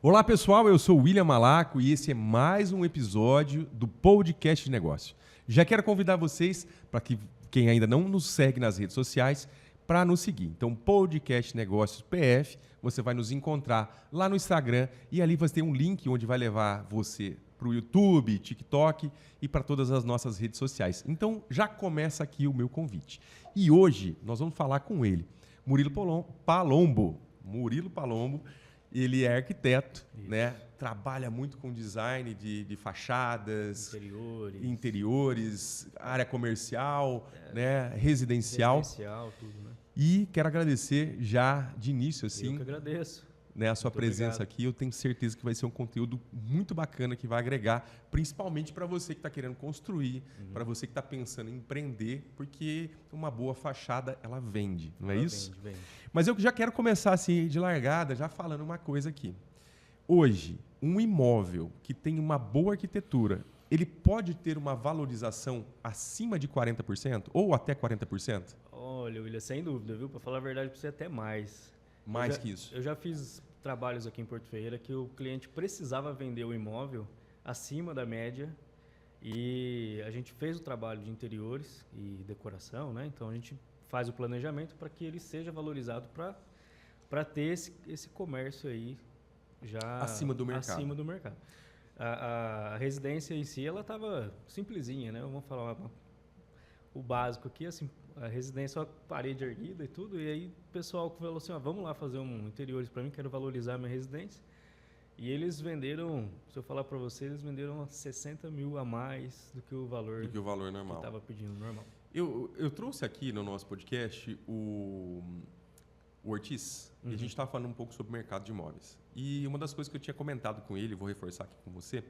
Olá pessoal, eu sou o William Malaco e esse é mais um episódio do Podcast de Negócio. Já quero convidar vocês para que quem ainda não nos segue nas redes sociais para nos seguir. Então, Podcast Negócios PF, você vai nos encontrar lá no Instagram e ali você tem um link onde vai levar você para o YouTube, TikTok e para todas as nossas redes sociais. Então, já começa aqui o meu convite. E hoje nós vamos falar com ele, Murilo Palombo. Murilo Palombo. Ele é arquiteto, né? Trabalha muito com design de fachadas, interiores, área comercial, né? Residencial. Tudo, né? E quero agradecer já de início, assim, eu que agradeço. Né, a sua Muito presença obrigado. aqui. Eu tenho certeza que vai ser um conteúdo muito bacana que vai agregar, principalmente para você que está querendo construir, para você que está pensando em empreender, porque uma boa fachada, ela vende, não é isso? Vende. Mas eu já quero começar assim de largada, já falando uma coisa aqui. Hoje, um imóvel que tem uma boa arquitetura, ele pode ter uma valorização acima de 40% ou até 40%? Olha, William, sem dúvida, viu? Para falar a verdade, para você até mais. Mais que isso. Eu já fiz trabalhos aqui em Porto Ferreira que o cliente precisava vender o imóvel acima da média e a gente fez o trabalho de interiores e decoração, né? Então a gente faz o planejamento para que ele seja valorizado para ter esse comércio aí já acima do mercado. A residência em si, ela estava simplesinha, né? Vamos falar o básico aqui, assim, a residência, a parede erguida e tudo, e aí o pessoal falou assim, vamos lá fazer um interiores para mim, quero valorizar a minha residência. E eles venderam, se eu falar para você, eles venderam 60 mil a mais do que o valor normal. Que estava pedindo normal. Eu trouxe aqui no nosso podcast o Ortiz, e a gente estava falando um pouco sobre o mercado de imóveis. E uma das coisas que eu tinha comentado com ele, vou reforçar aqui com você,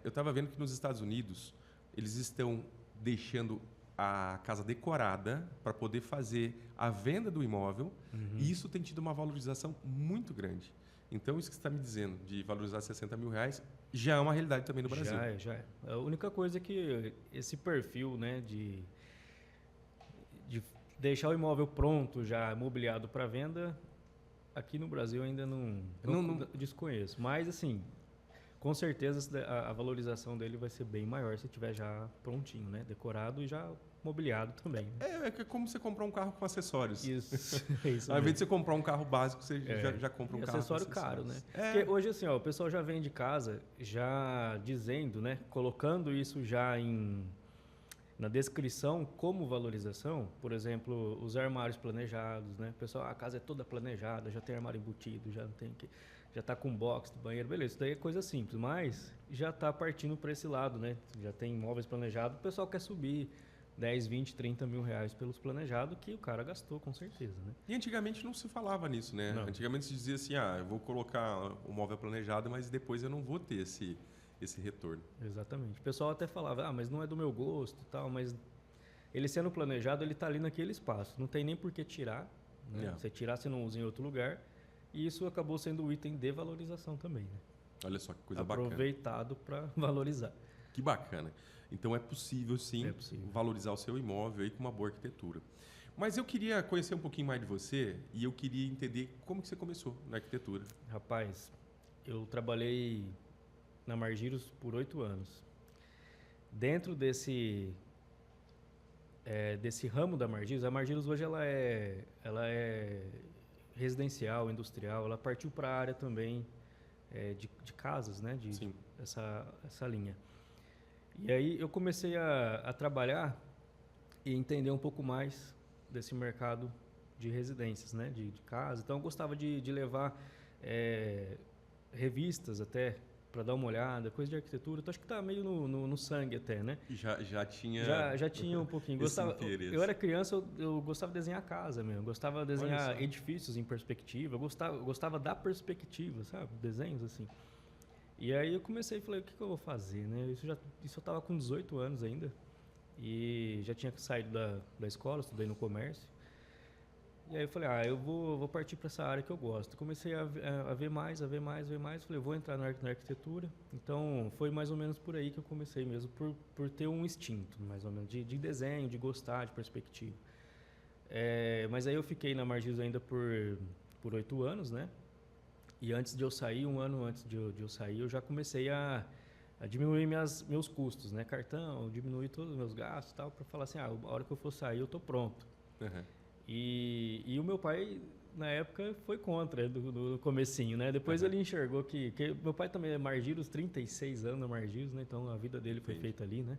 eu estava vendo que nos Estados Unidos eles estão deixando a casa decorada para poder fazer a venda do imóvel, e isso tem tido uma valorização muito grande. Então, isso que você está me dizendo, de valorizar 60 mil reais, já é uma realidade também no Brasil. Já é. A única coisa é que esse perfil, né, de deixar o imóvel pronto, já mobiliado para venda, aqui no Brasil ainda não desconheço. Mas, assim, com certeza a valorização dele vai ser bem maior se tiver já prontinho, né? Decorado e já mobiliado também. É como você comprar um carro com acessórios. Isso Ao invés de você comprar um carro básico, você já compra um carro acessório com caro, né? É. Porque hoje, assim, o pessoal já vem de casa já dizendo, né? Colocando isso já na descrição como valorização. Por exemplo, os armários planejados, né? O pessoal, a casa é toda planejada, já tem armário embutido, já não tem que... Já está com box do banheiro, beleza, isso daí é coisa simples, mas já está partindo para esse lado, né? Já tem imóveis planejados, o pessoal quer subir 10, 20, 30 mil reais pelos planejados, que o cara gastou, com certeza, né? E antigamente não se falava nisso, né? Não. Antigamente se dizia assim, eu vou colocar um móvel planejado, mas depois eu não vou ter esse retorno. Exatamente. O pessoal até falava, mas não é do meu gosto e tal, mas ele sendo planejado, ele está ali naquele espaço, não tem nem por que tirar, né? Você tirar, você não usa em outro lugar. E isso acabou sendo um item de valorização também, né? Olha só que coisa Aproveitado para valorizar. Que bacana. Então é possível, sim, valorizar o seu imóvel aí com uma boa arquitetura. Mas eu queria conhecer um pouquinho mais de você e eu queria entender como que você começou na arquitetura. Rapaz, eu trabalhei na Margiros por 8 anos. Dentro desse ramo da Margiros, a Margiros hoje ela é residencial, industrial, ela partiu para a área também de casas, né? Essa linha. E aí eu comecei a trabalhar e entender um pouco mais desse mercado de residências, né? De casa. Então eu gostava de levar revistas até para dar uma olhada, coisa de arquitetura. Então acho que está meio no sangue até, né? Já tinha... Já tinha um pouquinho. Eu era criança, eu gostava de desenhar casa mesmo. Gostava de desenhar edifícios em perspectiva. Eu gostava da perspectiva, sabe? Desenhos assim. E aí eu comecei e falei, o que eu vou fazer, né? Isso eu estava com 18 anos ainda. E já tinha saído da escola, estudei no comércio. E aí eu falei, eu vou partir para essa área que eu gosto. Comecei a ver mais. Falei, eu vou entrar na arquitetura. Então, foi mais ou menos por aí que eu comecei mesmo, por ter um instinto, mais ou menos, de desenho, de gostar, de perspectiva. Mas aí eu fiquei na Margiros ainda por 8 anos, né? E antes de eu sair, um ano antes de eu sair, eu já comecei a diminuir meus custos, né? Cartão, diminuir todos os meus gastos e tal, para falar assim, a hora que eu for sair, eu tô pronto. Uhum. E o meu pai, na época, foi contra do comecinho, né? Depois ele enxergou que meu pai também é Margiros, 36 anos na Margiros, né? Então a vida dele foi feita ali, né?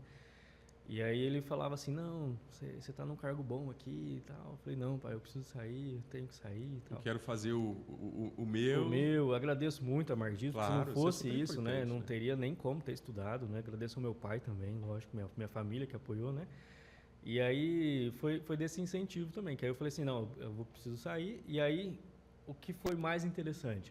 E aí ele falava assim, não, você tá num cargo bom aqui e tal. Eu falei, não, pai, eu preciso sair, eu tenho que sair e tal. Eu quero fazer o meu. O meu, agradeço muito a Margiros, claro, se não fosse isso, né? Não teria nem como ter estudado, né? Agradeço ao meu pai também, lógico, minha família que apoiou, né? E aí foi desse incentivo também, que aí eu falei assim, não, preciso sair. E aí, o que foi mais interessante?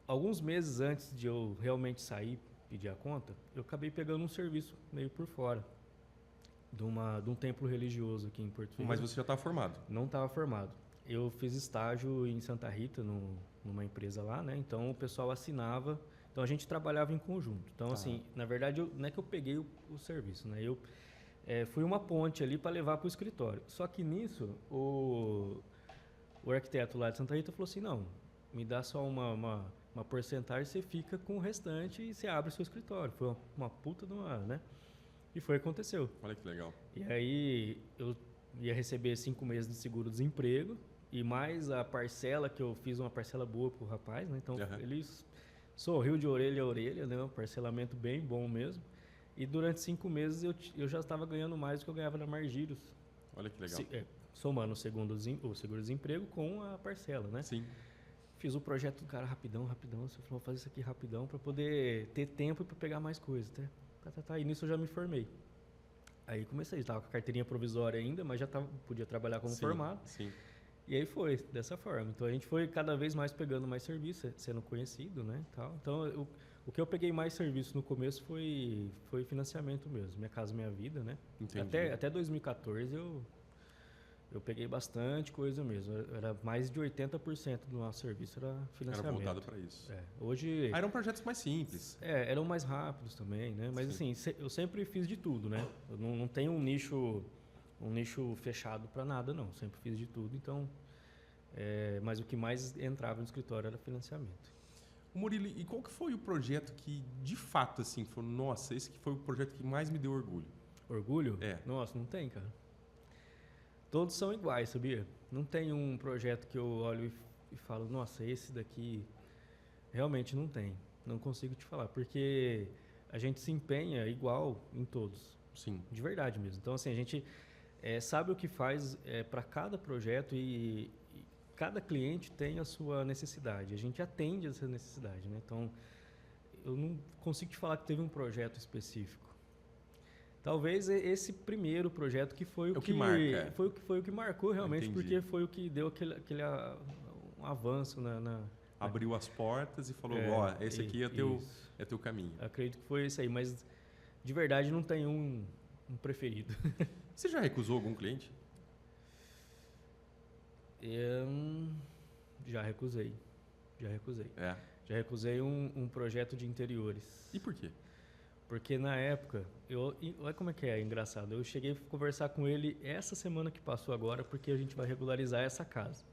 Alguns meses antes de eu realmente sair, pedir a conta, eu acabei pegando um serviço meio por fora de um templo religioso aqui em Porto Velho. Mas você já estava formado? Não estava formado. Eu fiz estágio em Santa Rita, numa empresa lá, né? Então o pessoal assinava, então a gente trabalhava em conjunto. Então assim, na verdade, não é que eu peguei o serviço, né? Eu fui uma ponte ali para levar para o escritório. Só que nisso, o arquiteto lá de Santa Rita falou assim, não, me dá só uma porcentagem, você fica com o restante e você abre o seu escritório. Foi uma puta de uma, né? E foi o que aconteceu. Olha que legal. E aí eu ia receber 5 meses de seguro-desemprego e mais a parcela, que eu fiz uma parcela boa pro rapaz, né? Então ele sorriu de orelha a orelha, né? Um parcelamento bem bom mesmo. E durante 5 meses eu já estava ganhando mais do que eu ganhava na Margiros. Olha que legal. Somando o seguro-desemprego com a parcela, né? Sim. Fiz o projeto do cara rapidão. Você falou, vou fazer isso aqui rapidão para poder ter tempo para pegar mais coisas, tá. E nisso eu já me formei. Aí comecei, estava com a carteirinha provisória ainda, mas já podia trabalhar como formado. Sim. E aí foi dessa forma. Então a gente foi cada vez mais pegando mais serviço, sendo conhecido, né? Tal. Então o que eu peguei mais serviço no começo foi financiamento mesmo, Minha Casa Minha Vida, né? Entendi. Até 2014 eu peguei bastante coisa mesmo. Era mais de 80% do nosso serviço era financiamento. Era voltado para isso. Hoje... eram projetos mais simples. Eram mais rápidos também, né? Mas assim, eu sempre fiz de tudo, né? Eu não tenho um nicho fechado para nada, não. Sempre fiz de tudo, então... mas o que mais entrava no escritório era financiamento. Murilo, e qual que foi o projeto que, de fato, assim, falou, nossa, esse que foi o projeto que mais me deu orgulho? Orgulho? Nossa, não tem, cara. Todos são iguais, sabia? Não tem um projeto que eu olho e falo, nossa, esse daqui realmente não tem. Não consigo te falar, porque a gente se empenha igual em todos. Sim. De verdade mesmo. Então, assim, a gente sabe o que faz para cada projeto e cada cliente tem a sua necessidade. A gente atende essa necessidade, né? Então, eu não consigo te falar que teve um projeto específico. Talvez esse primeiro projeto que foi o que marca. Foi o que marcou realmente, porque foi o que deu aquele um avanço abriu as portas e falou, esse aqui é teu caminho. Acredito que foi esse aí, mas de verdade não tem um preferido. Você já recusou algum cliente? Já recusei. Já recusei um projeto de interiores. E por quê? Porque na época, olha como é que é engraçado, eu cheguei a conversar com ele essa semana que passou agora, porque a gente vai regularizar essa casa.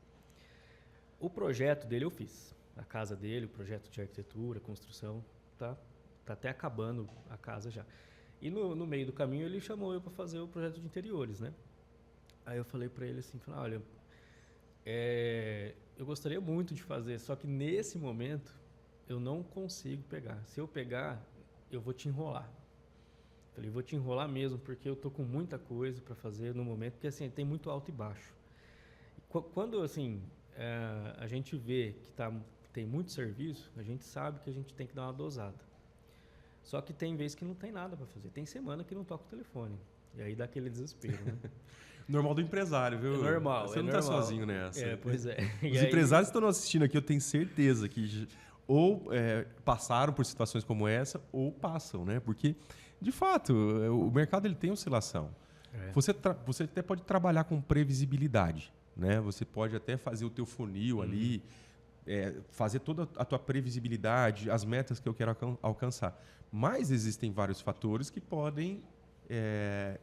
O projeto dele eu fiz, a casa dele, o projeto de arquitetura, construção, tá até acabando a casa já. E no meio do caminho ele chamou eu para fazer o projeto de interiores, né? Aí eu falei para ele assim, olha, eu gostaria muito de fazer, só que nesse momento eu não consigo pegar. Se eu pegar, eu vou te enrolar. Falei, vou te enrolar mesmo, porque eu tô com muita coisa para fazer no momento, porque assim, tem muito alto e baixo. Quando assim, a gente vê que tem muito serviço, a gente sabe que a gente tem que dar uma dosada. Só que tem vezes que não tem nada para fazer. Tem semana que não toca o telefone. E aí dá aquele desespero, né? Normal do empresário, viu? É normal. Você não tá sozinho nessa. Pois é. Os empresários que estão assistindo aqui, eu tenho certeza que ou passaram por situações como essa, ou passam, né? Porque, de fato, o mercado ele tem oscilação. Você até pode trabalhar com previsibilidade, né? Você pode até fazer o teu funil ali, fazer toda a tua previsibilidade, as metas que eu quero alcançar. Mas existem vários fatores que podem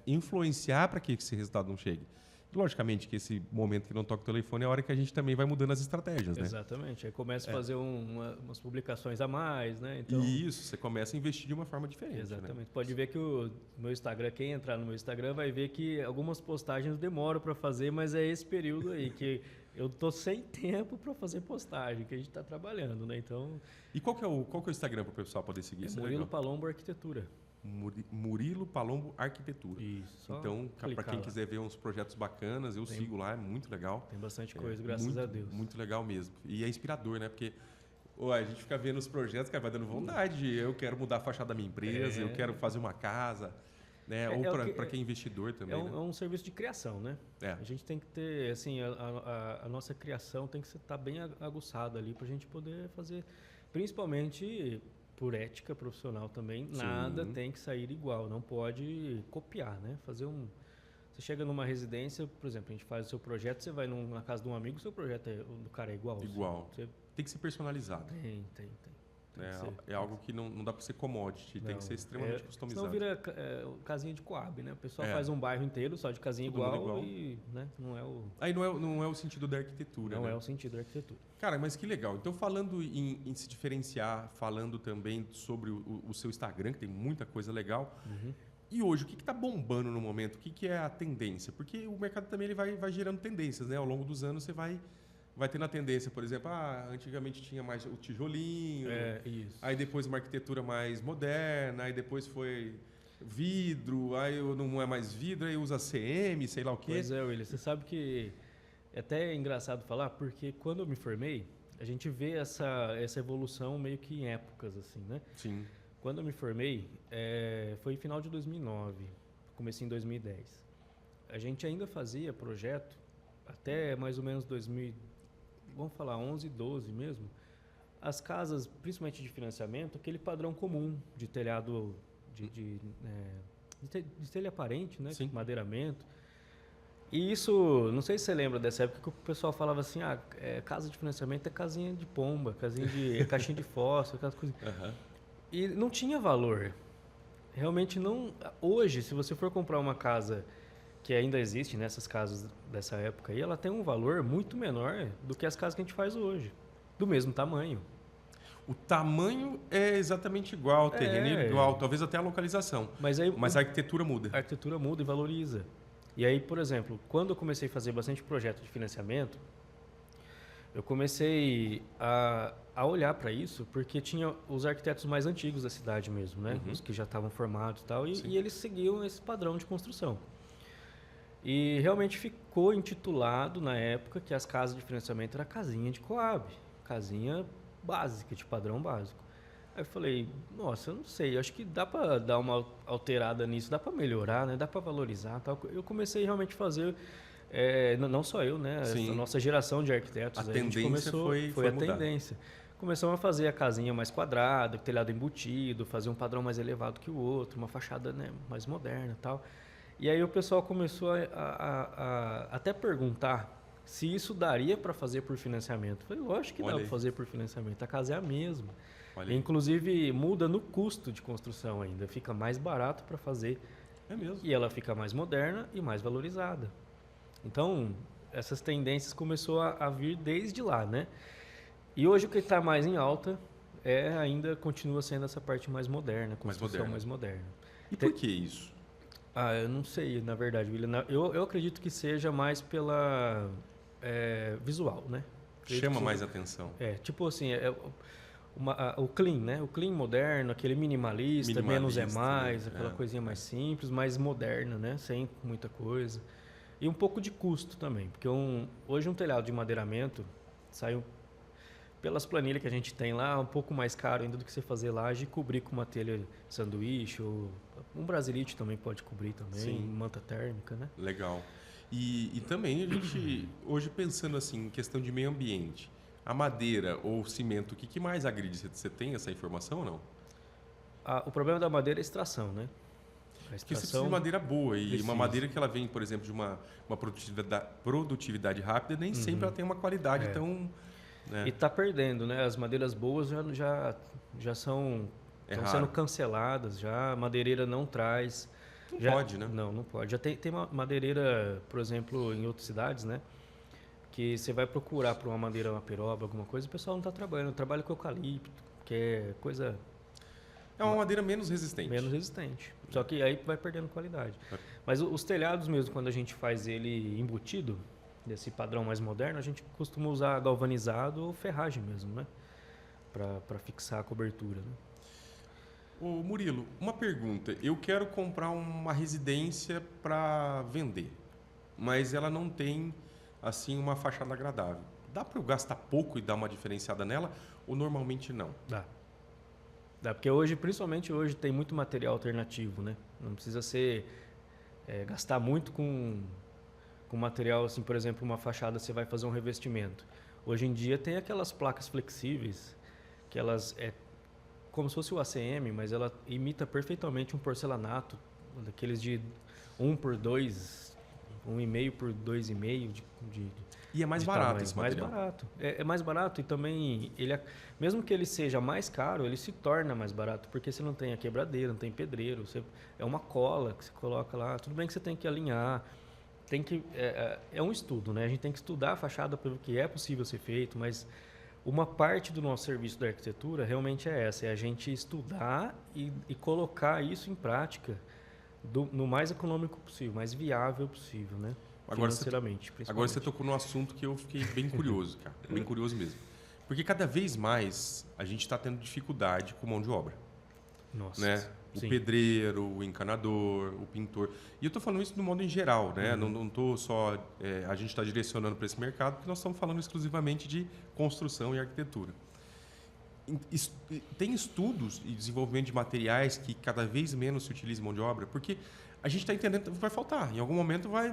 influenciar para que esse resultado não chegue. Logicamente que esse momento que não toca o telefone é a hora que a gente também vai mudando as estratégias, né? Exatamente. Aí começa a fazer umas publicações a mais, né? Então, isso, você começa a investir de uma forma diferente. Exatamente. Né? Pode ver que o meu Instagram, quem entrar no meu Instagram vai ver que algumas postagens demoram para fazer, mas é esse período aí que eu tô sem tempo para fazer postagem, que a gente está trabalhando, né? Então. E qual que é o Instagram para o pessoal poder seguir? É Murilo Palombo Arquitetura. Murilo Palombo Arquitetura. Isso. Então, para quem quiser ver uns projetos bacanas, eu sigo lá, é muito legal. Tem bastante coisa, graças a Deus. Muito legal mesmo. E é inspirador, né? Porque a gente fica vendo os projetos, cara, vai dando vontade. Eu quero mudar a fachada da minha empresa, eu quero fazer uma casa. Né? Ou para quem é investidor também. É um serviço de criação, né? A gente tem que ter, assim, a nossa criação tem que estar bem aguçada ali para a gente poder fazer, principalmente por ética profissional também. Sim. Nada tem que sair igual, não pode copiar, né? Você chega numa residência, por exemplo, a gente faz o seu projeto, você vai na casa de um amigo, o seu projeto do cara é igual. Igual. Tem que ser personalizado. Tem. É algo que não dá para ser commodity, tem que ser extremamente customizado. Senão vira casinha de Coab, né? O pessoal faz um bairro inteiro só de casinha igual e né? Não é o... Aí não é o sentido da arquitetura. Não é o sentido da arquitetura. Cara, mas que legal. Então, falando em se diferenciar, falando também sobre o seu Instagram, que tem muita coisa legal. E hoje, o que está bombando no momento? O que é a tendência? Porque o mercado também ele vai gerando tendências, né? Ao longo dos anos, você vai tendo a tendência, por exemplo, antigamente tinha mais o tijolinho, isso. Aí depois uma arquitetura mais moderna, aí depois foi vidro, aí não é mais vidro, aí usa CM, sei lá o quê. Pois é, William, você sabe que é até engraçado falar, porque quando eu me formei, a gente vê essa evolução meio que em épocas, assim, né? Sim. Quando eu me formei, foi em final de 2009, comecei em 2010. A gente ainda fazia projeto até mais ou menos 2000, vamos falar 11, 12 mesmo. As casas, principalmente de financiamento, aquele padrão comum de telhado de telha aparente, né? Sim. Madeiramento. E isso, não sei se você lembra dessa época que o pessoal falava assim, casa de financiamento é casinha de pomba, caixinha de fósforo, aquelas coisas. E não tinha valor. Realmente não. Hoje, se você for comprar uma casa que ainda existe nessas casas dessa época aí, ela tem um valor muito menor do que as casas que a gente faz hoje, do mesmo tamanho. O tamanho é exatamente igual, o terreno é igual, talvez até a localização. Mas a arquitetura muda. A arquitetura muda e valoriza. E aí, por exemplo, quando eu comecei a fazer bastante projeto de financiamento, eu comecei a olhar para isso, porque tinha os arquitetos mais antigos da cidade mesmo, né? Os que já estavam formados e tal, e eles seguiam esse padrão de construção. E realmente ficou intitulado na época que as casas de financiamento era casinha de Coab, casinha básica, de padrão básico. Aí eu falei, nossa, eu não sei, acho que dá para dar uma alterada nisso, dá para melhorar, né? Dá para valorizar, tal. Eu comecei realmente a fazer, não só eu, né? A nossa geração de arquitetos. A tendência foi a tendência. Começamos a fazer a casinha mais quadrada, telhado embutido, fazer um padrão mais elevado que o outro, uma fachada, né, mais moderna e tal. E aí o pessoal começou a até perguntar se isso daria para fazer por financiamento. Eu falei, lógico que dá para fazer por financiamento, a casa é a mesma. Inclusive muda no custo de construção ainda, fica mais barato para fazer. É mesmo. E ela fica mais moderna e mais valorizada. Então, essas tendências começou a vir desde lá, né? E hoje o que está mais em alta ainda continua sendo essa parte mais moderna, construção mais moderna. E por que isso? Eu não sei, na verdade, William. Eu acredito que seja mais pela visual, né? Chama mais atenção. Tipo assim, o clean, né? O clean moderno, aquele minimalista menos é mais, né? Aquela coisinha mais simples, mais moderna, né? Sem muita coisa. E um pouco de custo também, porque hoje um telhado de madeiramento sai pelas planilhas que a gente tem lá, um pouco mais caro ainda do que você fazer laje e cobrir com uma telha sanduíche, ou um brasilite também pode cobrir também, manta térmica, né? Legal. E também a gente, hoje pensando assim, em questão de meio ambiente, a madeira ou o cimento, o que mais agride? Você tem essa informação ou não? O problema da madeira é a extração, né? Porque você precisa de madeira boa e uma madeira que ela vem, por exemplo, de uma produtividade rápida, nem sempre ela tem uma qualidade tão... Né? E está perdendo, né? As madeiras boas já estão sendo canceladas, já a madeireira não traz. Não pode, né? Não pode. Já tem uma madeireira, por exemplo, em outras cidades, né? Que você vai procurar por uma madeira, uma peroba, alguma coisa, o pessoal não está trabalhando. Trabalha com eucalipto, que é coisa... É uma madeira menos resistente. Menos resistente. Só que aí vai perdendo qualidade. Mas os telhados mesmo, quando a gente faz ele embutido, desse padrão mais moderno, a gente costuma usar galvanizado ou ferragem mesmo, né? Para fixar a cobertura, né? Ô Murilo, uma pergunta. Eu quero comprar uma residência para vender, mas ela não tem assim uma fachada agradável. Dá para eu gastar pouco e dar uma diferenciada nela ou normalmente não? Dá, porque hoje, principalmente hoje, tem muito material alternativo, né? Não precisa gastar muito com material, assim, por exemplo, uma fachada você vai fazer um revestimento. Hoje em dia tem aquelas placas flexíveis, que elas como se fosse o ACM, mas ela imita perfeitamente um porcelanato, daqueles de 1 por 2, 1,5 por 2,5 E é mais barato tamanho. esse material? Mais barato. É mais barato e também, mesmo que ele seja mais caro, ele se torna mais barato, porque você não tem a quebradeira, não tem pedreiro, é uma cola que você coloca lá. Tudo bem que você tem que alinhar, é um estudo, né? A gente tem que estudar a fachada para ver o que é possível ser feito, mas uma parte do nosso serviço da arquitetura realmente é essa, é a gente estudar e colocar isso em prática no mais econômico possível, mais viável possível, né? Financeiramente, principalmente. Agora você tocou no assunto que eu fiquei bem curioso, cara. Bem curioso mesmo. Porque cada vez mais a gente está tendo dificuldade com mão de obra. Nossa. Né? O Sim. pedreiro, o encanador, o pintor. E eu estou falando isso do modo em geral, né? Não estou só... a gente está direcionando para esse mercado porque nós estamos falando exclusivamente de construção e arquitetura. Tem estudos e desenvolvimento de materiais que cada vez menos se utiliza mão de obra? Porque a gente está entendendo que vai faltar. Em algum momento vai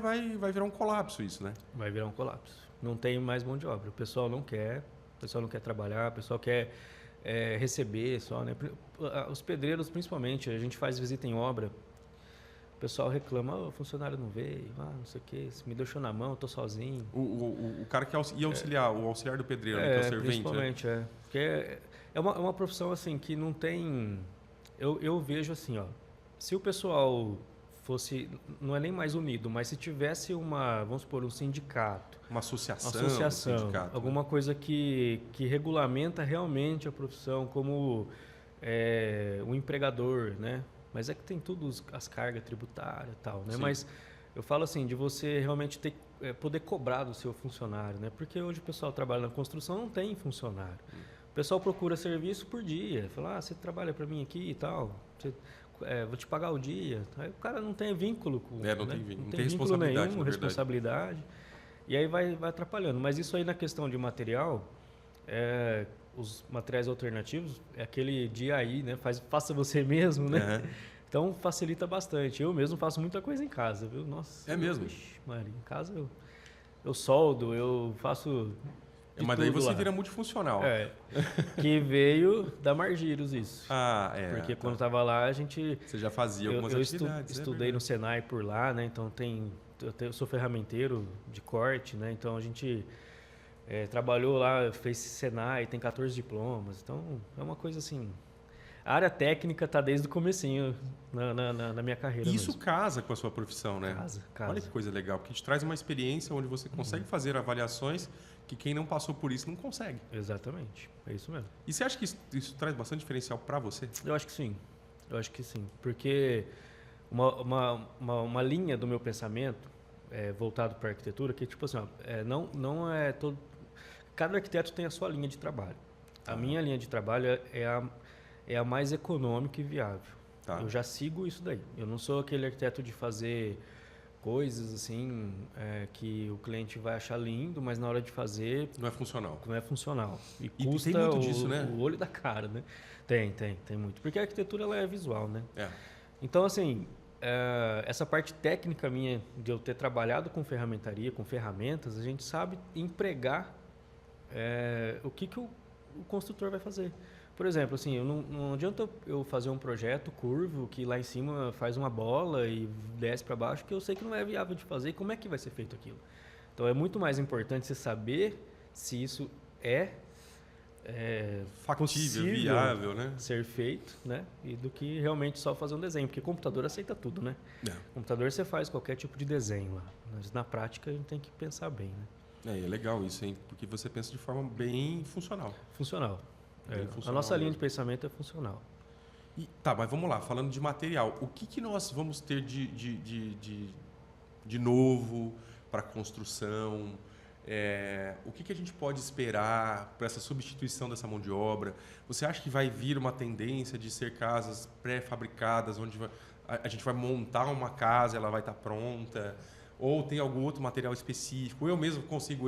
virar um colapso isso, né? Vai virar um colapso. Não tem mais mão de obra. O pessoal não quer trabalhar, o pessoal quer receber só, né? Os pedreiros, principalmente, a gente faz visita em obra, o pessoal reclama, o funcionário não veio, não sei o que, me deixou na mão, eu tô sozinho. O cara que ia auxiliar, o auxiliar do pedreiro, que é o servente, principalmente, né? Porque é uma profissão assim que não tem... Eu vejo assim, ó, se o pessoal fosse, não é nem mais unido, mas se tivesse vamos supor, um sindicato. Uma associação, um sindicato, alguma coisa que regulamenta realmente a profissão, como um empregador, né? Mas é que tem tudo as cargas tributárias e tal, né? Sim. Mas eu falo assim, de você realmente poder cobrar do seu funcionário, né? Porque hoje o pessoal trabalha na construção, não tem funcionário. O pessoal procura serviço por dia. Fala, você trabalha para mim aqui e tal, vou te pagar o dia. Aí o cara não tem vínculo com... não tem vínculo responsabilidade, nenhum, responsabilidade. E aí vai atrapalhando. Mas isso aí na questão de material, os materiais alternativos, é aquele dia aí, né? Faça você mesmo, né? Uhum. Então facilita bastante. Eu mesmo faço muita coisa em casa, viu? Nossa. É mesmo? Maria, em casa eu soldo, eu faço... Mas daí você vira multifuncional. Que veio da Margiros isso. Porque quando estava lá, você já fazia algumas atividades. Eu estudei no Senai por lá, né? Então eu sou ferramenteiro de corte, né? Então a gente trabalhou lá, fez Senai, tem 14 diplomas. Então é uma coisa assim... A área técnica está desde o comecinho na minha carreira. E isso mesmo. casa com a sua profissão, né? Casa. Olha que coisa legal, porque te traz uma experiência onde você consegue fazer avaliações que quem não passou por isso não consegue. Exatamente, é isso mesmo. E você acha que isso traz bastante diferencial para você? Eu acho que sim. Porque uma linha do meu pensamento voltado para a arquitetura, que tipo assim, não é todo... Cada arquiteto tem a sua linha de trabalho. A minha linha de trabalho é a mais econômica e viável. Tá. Eu já sigo isso daí. Eu não sou aquele arquiteto de fazer coisas assim que o cliente vai achar lindo, mas na hora de fazer... Não é funcional. Não é funcional. E custa tem muito disso, né? o olho da cara, né? Tem muito. Porque a arquitetura ela é visual, né? Então, assim, essa parte técnica minha de eu ter trabalhado com ferramentaria, com ferramentas, a gente sabe empregar o que o construtor vai fazer. Por exemplo, assim, não adianta eu fazer um projeto curvo que lá em cima faz uma bola e desce para baixo, que eu sei que não é viável de fazer. E como é que vai ser feito aquilo? Então, é muito mais importante você saber se isso factível, viável, né? Ser feito, né? E do que realmente só fazer um desenho, porque computador aceita tudo, né? Computador você faz qualquer tipo de desenho lá, mas na prática a gente tem que pensar bem, né? É legal isso, hein? Porque você pensa de forma bem funcional. Funcional. Funcional a nossa linha de pensamento é funcional. Mas vamos lá, falando de material, o que nós vamos ter de novo para construção? O que a gente pode esperar para essa substituição dessa mão de obra? Você acha que vai vir uma tendência de ser casas pré-fabricadas, onde a gente vai montar uma casa, ela vai estar pronta? Ou tem algum outro material específico? Eu mesmo consigo,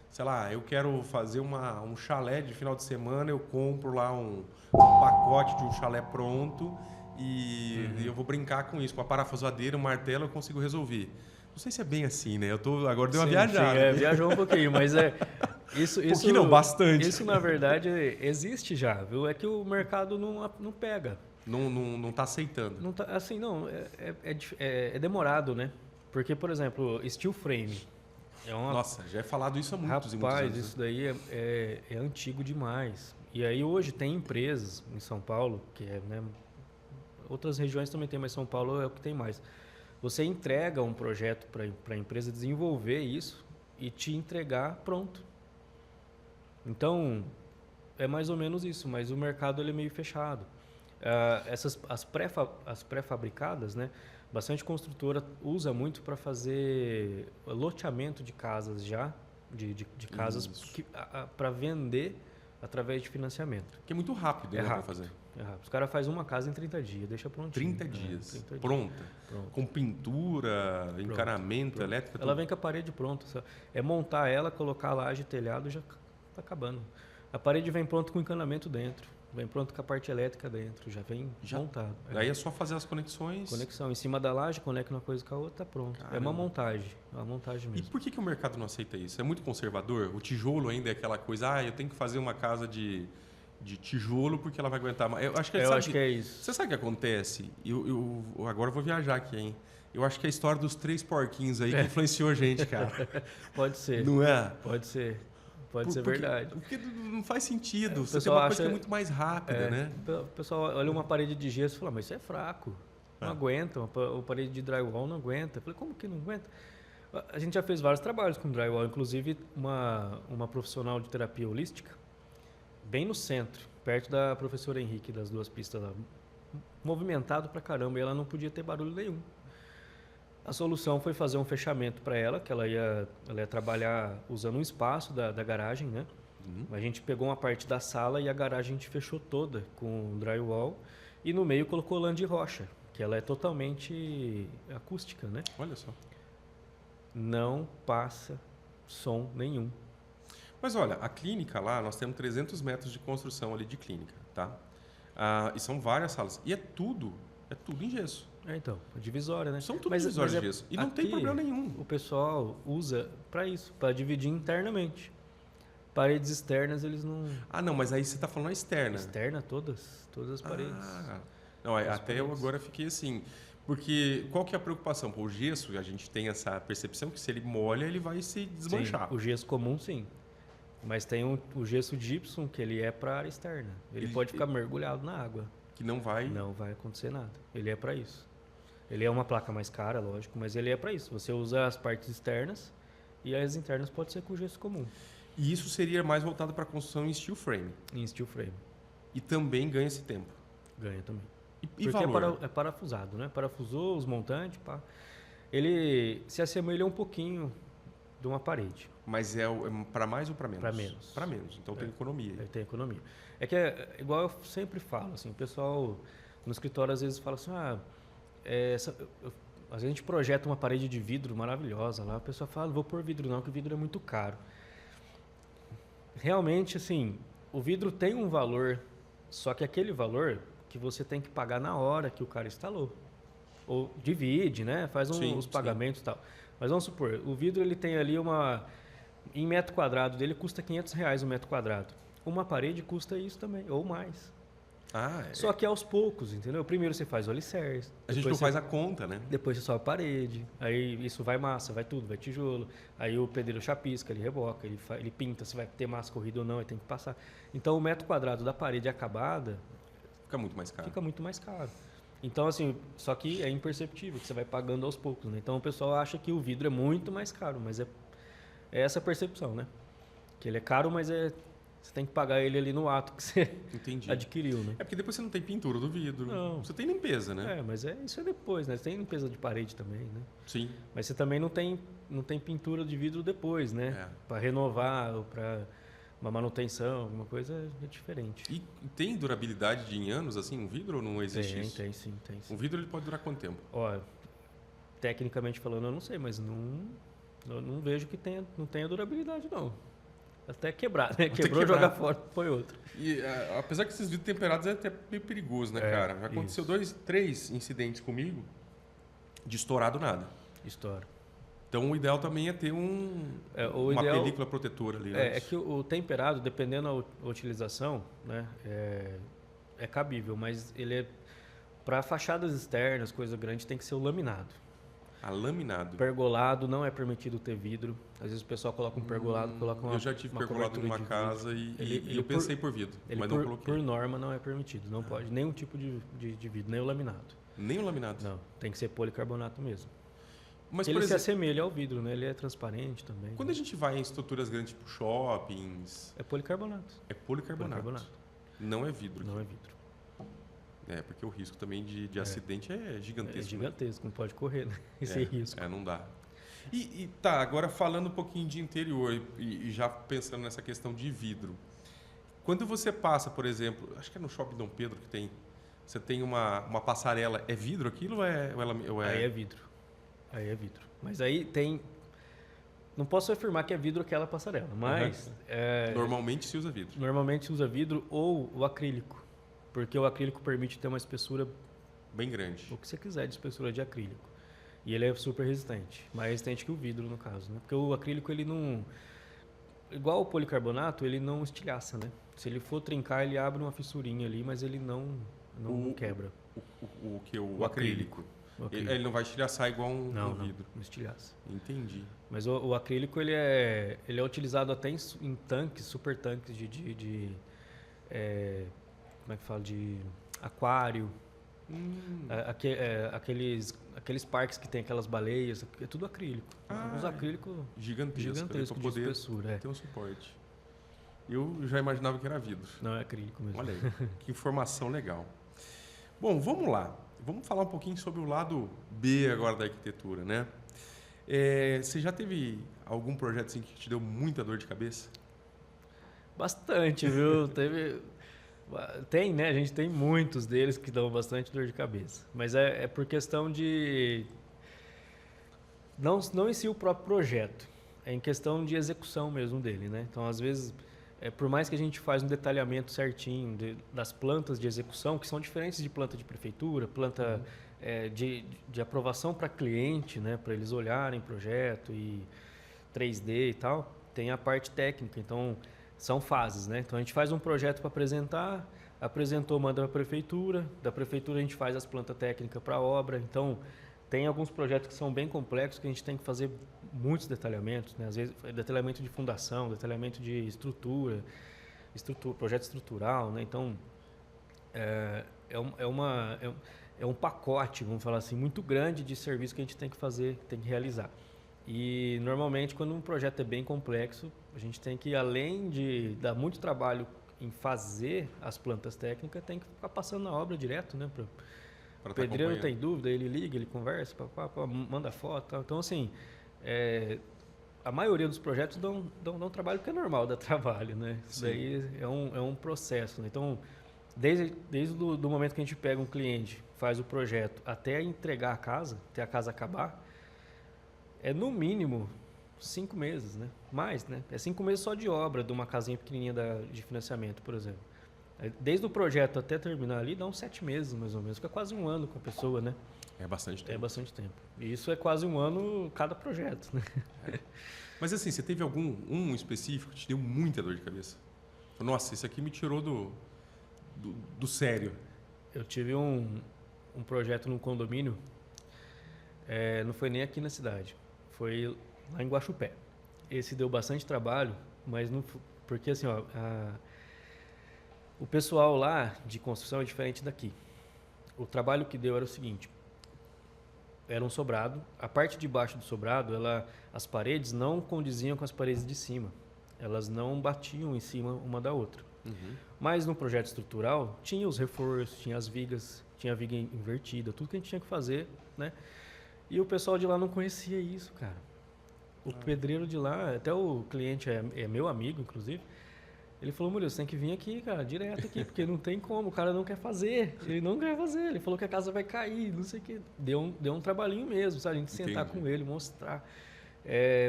sei lá, eu quero fazer um chalé de final de semana, eu compro lá um pacote de um chalé pronto e eu vou brincar com isso. Com a parafusadeira, um martelo, eu consigo resolver. Não sei se é bem assim, né? Agora deu uma viajada. Sim, viajou um pouquinho, mas isso... pouquinho não, bastante. Isso, na verdade, existe já, viu? É que o mercado não pega. Não está aceitando. Não tá, assim, não. É demorado, né? Porque, por exemplo, steel frame... Nossa, já é falado isso há muitos anos. Rapaz, isso daí é antigo demais. E aí hoje tem empresas em São Paulo, que né, outras regiões também tem, mas São Paulo é o que tem mais. Você entrega um projeto para a empresa desenvolver isso e te entregar pronto. Então, é mais ou menos isso, mas o mercado ele é meio fechado. As pré-fabricadas, né? Bastante construtora usa muito para fazer loteamento de casas já, de casas para vender através de financiamento. Que é muito rápido, né, para fazer. É rápido. Os caras fazem uma casa em 30 dias, deixa prontinho. 30 dias. 30 pronta. Com pintura, encanamento, elétrica. Ela vem com a parede pronta. É montar ela, colocar a laje, telhado, já está acabando. A parede vem pronta com encanamento dentro. Vem pronto com a parte elétrica dentro, já vem montado. Aí é só fazer as conexões. Conexão. Em cima da laje, conecta uma coisa com a outra, tá pronto. Caramba. É uma montagem mesmo. E por que o mercado não aceita isso? É muito conservador? O tijolo ainda é aquela coisa, eu tenho que fazer uma casa de tijolo porque ela vai aguentar mais. Eu acho que é isso. Você sabe o que acontece? Agora eu vou viajar aqui, hein? Eu acho que é a história dos 3 porquinhos aí que influenciou a gente, cara. Pode ser. Não é? Pode ser. Pode ser verdade. Porque não faz sentido. Você tem uma coisa que é muito mais rápida, né? O pessoal olha uma parede de gesso e fala, mas isso é fraco. Não aguenta. Uma parede de drywall não aguenta. Eu falei, como que não aguenta? A gente já fez vários trabalhos com drywall. Inclusive, uma profissional de terapia holística, bem no centro, perto da professora Henrique, das 2 pistas lá. Movimentado pra caramba. E ela não podia ter barulho nenhum. A solução foi fazer um fechamento para ela, que ela ia trabalhar usando um espaço da garagem, né? A gente pegou uma parte da sala e a garagem a gente fechou toda com drywall e no meio colocou lã de rocha, que ela é totalmente acústica, né? Olha só. Não passa som nenhum. Mas olha, a clínica lá, nós temos 300 metros de construção ali de clínica, tá? E são várias salas. E é tudo em gesso. Então, divisória, né? São tudo divisórias de gesso. E não tem problema nenhum. O pessoal usa para isso, para dividir internamente. Paredes externas, eles não... não, mas aí você está falando a externa. Externa, todas as paredes. Não, até eu agora fiquei assim... Porque qual que é a preocupação? O gesso, a gente tem essa percepção que se ele molha, ele vai se desmanchar. Sim, o gesso comum, sim. Mas tem o gesso gypsum, que ele é para a área externa. Ele pode ficar mergulhado na água. Que não vai... Não vai acontecer nada. Ele é para isso. Ele é uma placa mais cara, lógico, mas ele é para isso. Você usa as partes externas e as internas pode ser com gesso comum. E isso seria mais voltado para a construção em steel frame? Em steel frame. E também ganha esse tempo? Ganha também. E porque valor? É parafusado, né? Parafusou os montantes, pá. Ele se assemelha um pouquinho de uma parede. Mas é para mais ou para menos? Para menos. Para menos, então tem economia. Tem economia. É que igual eu sempre falo, assim, o pessoal no escritório às vezes fala assim, às vezes a gente projeta uma parede de vidro maravilhosa lá, a pessoa fala, não vou pôr vidro não, que o vidro é muito caro. Realmente, assim, o vidro tem um valor, só que aquele valor que você tem que pagar na hora que o cara instalou. Ou divide, né? Faz os pagamentos e tal. Mas vamos supor, o vidro ele tem ali em metro quadrado dele custa R$500 um metro quadrado. Uma parede custa isso também, ou mais. Só que aos poucos, entendeu? Primeiro você faz o alicerce. A gente não faz a conta, né? Depois você sobe a parede, aí isso vai massa, vai tudo, vai tijolo. Aí o pedreiro chapisca, ele reboca, ele pinta, se vai ter massa corrida ou não, ele tem que passar. Então o metro quadrado da parede acabada... Fica muito mais caro. Fica muito mais caro. Então, assim, só que é imperceptível, que você vai pagando aos poucos, né? Então o pessoal acha que o vidro é muito mais caro, mas é essa percepção, né? Que ele é caro, mas você tem que pagar ele ali no ato que você adquiriu, né? É porque depois você não tem pintura do vidro. Não. Você tem limpeza, né? Mas isso é depois, né? Você tem limpeza de parede também, né? Sim. Mas você também não tem pintura de vidro depois, né? Para renovar ou para uma manutenção, alguma coisa é diferente. E tem durabilidade em anos, assim, um vidro ou não existe isso? Tem sim. Um vidro ele pode durar quanto tempo? Tecnicamente falando, eu não sei, mas eu não vejo que não tenha durabilidade, não. Até quebrar, né? Quebrou, jogar fora, foi outro. E apesar que esses vidros temperados é até meio perigoso, né, cara? Já aconteceu 3 incidentes comigo de estourar do nada. Estoura. Então o ideal também é ter uma película protetora ali. É que o temperado, dependendo da utilização, né, é cabível, mas ele para fachadas externas, coisa grande, tem que ser o laminado. Laminado. Pergolado não é permitido ter vidro. Às vezes o pessoal coloca um pergolado, coloca uma. Eu já tive pergolado numa casa e eu pensei por vidro, mas não coloquei. Por norma não é permitido, não pode nenhum tipo de vidro, nem o laminado. Nem o laminado? Não, tem que ser policarbonato mesmo. Mas ele se assemelha ao vidro, né? Ele é transparente também. Quando a gente vai em estruturas grandes, tipo shoppings... É policarbonato. É policarbonato. Não é vidro. Não é vidro. Porque o risco também de acidente é gigantesco. É gigantesco, não pode correr, né? Esse risco. Não dá. E tá, agora falando um pouquinho de interior e já pensando nessa questão de vidro. Quando você passa, por exemplo, acho que é no Shopping Dom Pedro que tem, você tem uma passarela, é vidro aquilo ou é... Aí é vidro. Aí é vidro. Mas aí tem... Não posso afirmar que é vidro aquela passarela, mas... Normalmente se usa vidro. Normalmente se usa vidro ou o acrílico. Porque o acrílico permite ter uma espessura... Bem grande. O que você quiser de espessura de acrílico. E ele é super resistente. Mais resistente que o vidro, no caso, né? Porque o acrílico, ele não... Igual o policarbonato, ele não estilhaça, né? Se ele for trincar, ele abre uma fissurinha ali, mas ele não quebra. O acrílico. Ele não vai estilhaçar igual um vidro. Não estilhaça. Entendi. Mas o acrílico, ele é utilizado até em tanques, super tanques como é que fala? De aquário. Aqueles parques que tem aquelas baleias, é tudo acrílico. Os acrílicos gigantescos de espessura. Tem um suporte. Eu já imaginava que era vidro. Não, é acrílico mesmo. Olha aí, que informação legal. Bom, vamos lá. Vamos falar um pouquinho sobre o lado B agora da arquitetura, né? Você já teve algum projeto assim que te deu muita dor de cabeça? Bastante, viu? Tem, né? A gente tem muitos deles que dão bastante dor de cabeça. Mas é por questão de... Não em si o próprio projeto. É em questão de execução mesmo dele, né? Então, às vezes, por mais que a gente faz um detalhamento certinho das plantas de execução, que são diferentes de planta de prefeitura, planta de aprovação para cliente, né? Para eles olharem projeto e 3D e tal, tem a parte técnica. Então... São fases, né? Então a gente faz um projeto para apresentar, apresentou, manda para a prefeitura, da prefeitura a gente faz as plantas técnicas para a obra. Então tem alguns projetos que são bem complexos que a gente tem que fazer muitos detalhamentos, né? Às vezes detalhamento de fundação, detalhamento de estrutura, projeto estrutural, né? Então é um pacote, vamos falar assim, muito grande de serviço que a gente tem que fazer, tem que realizar. E normalmente quando um projeto é bem complexo, a gente tem que, além de dar muito trabalho em fazer as plantas técnicas, tem que ficar passando na obra direto, né? O pedreiro tem dúvida, ele liga, ele conversa, manda foto. Então, assim, a maioria dos projetos dão trabalho, porque é normal dar trabalho, né? Isso daí é um processo, né? Então, desde do momento que a gente pega um cliente, faz o projeto, até entregar a casa, até a casa acabar, é no mínimo 5 meses, né? Mais, né? É 5 meses só de obra de uma casinha pequenininha de financiamento, por exemplo. Desde o projeto até terminar ali, dá uns 7 meses, mais ou menos. Fica quase um ano com a pessoa, né? É bastante tempo. É bastante tempo. E isso é quase um ano cada projeto, né? Mas assim, você teve um específico que te deu muita dor de cabeça? Nossa, esse aqui me tirou do sério? Eu tive um projeto num condomínio, não foi nem aqui na cidade, foi lá em Guaxupé. Esse deu bastante trabalho, mas não, porque assim, ó, o pessoal lá de construção é diferente daqui. O trabalho que deu era o seguinte: era um sobrado, a parte de baixo do sobrado, as paredes não condiziam com as paredes de cima, elas não batiam em cima uma da outra. Uhum. Mas no projeto estrutural tinha os reforços, tinha as vigas, tinha a viga invertida, tudo que a gente tinha que fazer, né? E o pessoal de lá não conhecia isso, cara. O pedreiro de lá, até o cliente é meu amigo, inclusive, ele falou: Murilo, você tem que vir aqui, cara, direto aqui, porque não tem como, o cara não quer fazer. Ele não quer fazer, ele falou que a casa vai cair, não sei o quê. Deu um trabalhinho mesmo, sabe? A gente sentar com ele, mostrar.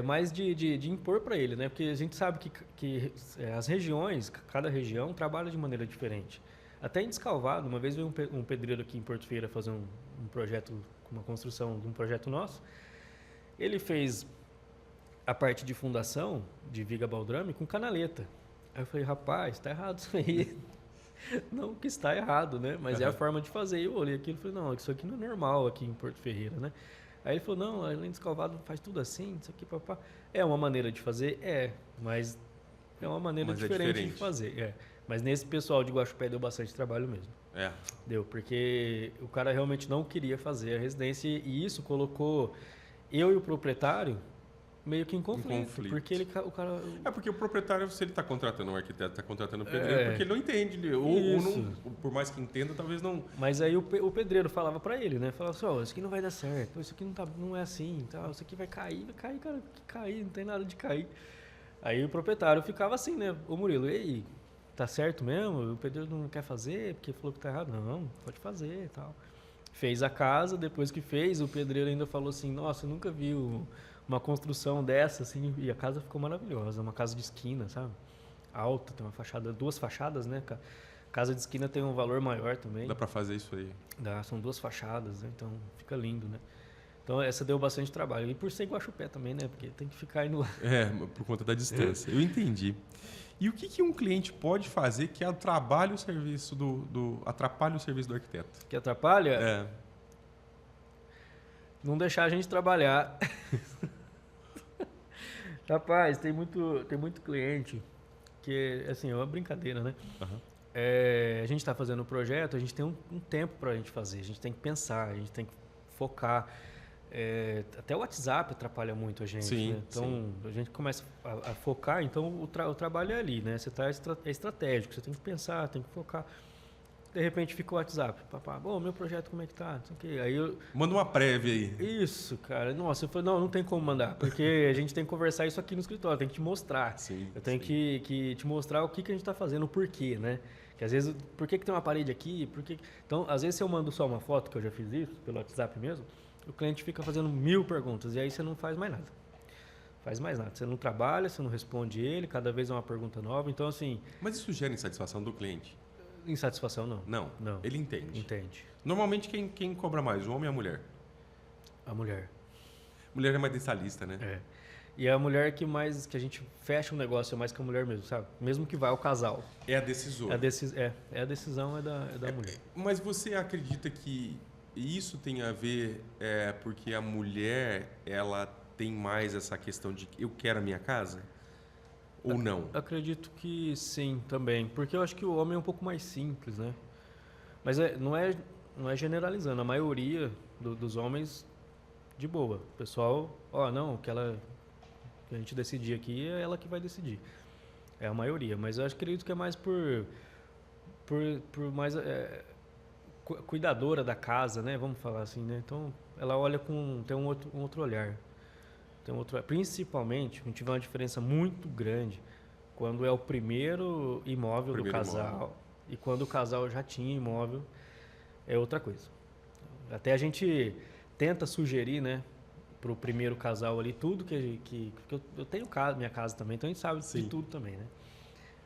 Mas de impor para ele, né? Porque a gente sabe que as regiões, cada região trabalha de maneira diferente. Até em Descalvado, uma vez veio um pedreiro aqui em Porto Ferreira fazer um projeto, uma construção de um projeto nosso. Ele fez a parte de fundação de viga baldrame com canaleta. Aí eu falei: rapaz, está errado isso aí. Não que está errado, né? Mas é a forma de fazer. Eu olhei aquilo e falei: não, isso aqui não é normal aqui em Porto Ferreira, né? Aí ele falou: não, além de Descalvado faz tudo assim, isso aqui, papá. É uma maneira de fazer? Mas é uma maneira diferente de fazer. Mas nesse pessoal de Guaxupé deu bastante trabalho mesmo. Deu, porque o cara realmente não queria fazer a residência e isso colocou eu e o proprietário meio que em conflito. Porque o cara... porque o proprietário, se ele está contratando um arquiteto, está contratando um pedreiro, porque ele não entende. Ou não, por mais que entenda, talvez não... Mas aí o pedreiro falava para ele, né? Falava assim: isso aqui não vai dar certo, isso aqui não é assim, tal, isso aqui vai cair, cara, cair, não tem nada de cair. Aí o proprietário ficava assim, né? Ô Murilo, e aí, tá certo mesmo? O pedreiro não quer fazer porque falou que tá errado. Não, pode fazer e tal. Fez a casa, depois que fez, o pedreiro ainda falou assim: nossa, eu nunca vi uma construção dessa, assim, e a casa ficou maravilhosa, uma casa de esquina, sabe? Alta, tem uma fachada, 2 fachadas, né? Casa de esquina tem um valor maior também. Dá para fazer isso aí? Dá, são 2 fachadas, né? Então fica lindo, né? Então essa deu bastante trabalho. E por ser Guaxupé também, né? Porque tem que ficar indo lá. Por conta da distância. Eu entendi. E o que um cliente pode fazer que atrapalhe o serviço atrapalhe o serviço do arquiteto? Que atrapalha? Não deixar a gente trabalhar. Rapaz, tem muito cliente que, assim, é uma brincadeira, né? Uhum. A gente está fazendo o projeto, a gente tem um tempo para a gente fazer, a gente tem que pensar, a gente tem que focar. Até o WhatsApp atrapalha muito a gente, sim, né? Então, a gente começa a focar, então o trabalho é ali, né? Você é estratégico, você tem que pensar, tem que focar. De repente fica o WhatsApp. Papá, meu projeto como é que tá? Não sei o quê. Aí manda uma prévia aí. Isso, cara. Nossa, eu falei: não tem como mandar, porque a gente tem que conversar isso aqui no escritório, tem que te mostrar. Eu tenho que te mostrar o que a gente está fazendo, o porquê, né? Que às vezes, por que tem uma parede aqui? Então, às vezes, se eu mando só uma foto, que eu já fiz isso, pelo WhatsApp mesmo, o cliente fica fazendo 1000 perguntas, e aí você não faz mais nada. Você não trabalha, você não responde ele, cada vez é uma pergunta nova, então assim... Mas isso gera insatisfação do cliente? Insatisfação, não. Não. Ele entende. Entende. Normalmente, quem cobra mais, o homem ou a mulher? A mulher. Mulher é mais detalhista, né? E é a mulher que a gente fecha um negócio mais que a mulher mesmo, sabe? Mesmo que vá o casal. É a decisora. A decisão é da mulher. Mas você acredita que isso tem a ver porque a mulher, ela tem mais essa questão de eu quero a minha casa? Ou não? Acredito que sim, também. Porque eu acho que o homem é um pouco mais simples, né? Mas não é generalizando. A maioria dos homens, de boa. O pessoal, que a gente decidir aqui, é ela que vai decidir. É a maioria. Mas eu acredito que é mais por mais cuidadora da casa, né? Vamos falar assim, né? Então, ela olha tem um outro olhar. Principalmente, a gente vê uma diferença muito grande quando é o primeiro imóvel do casal e quando o casal já tinha imóvel, é outra coisa. Até a gente tenta sugerir, né, para o primeiro casal ali tudo que eu tenho minha casa também, então a gente sabe de tudo também, né?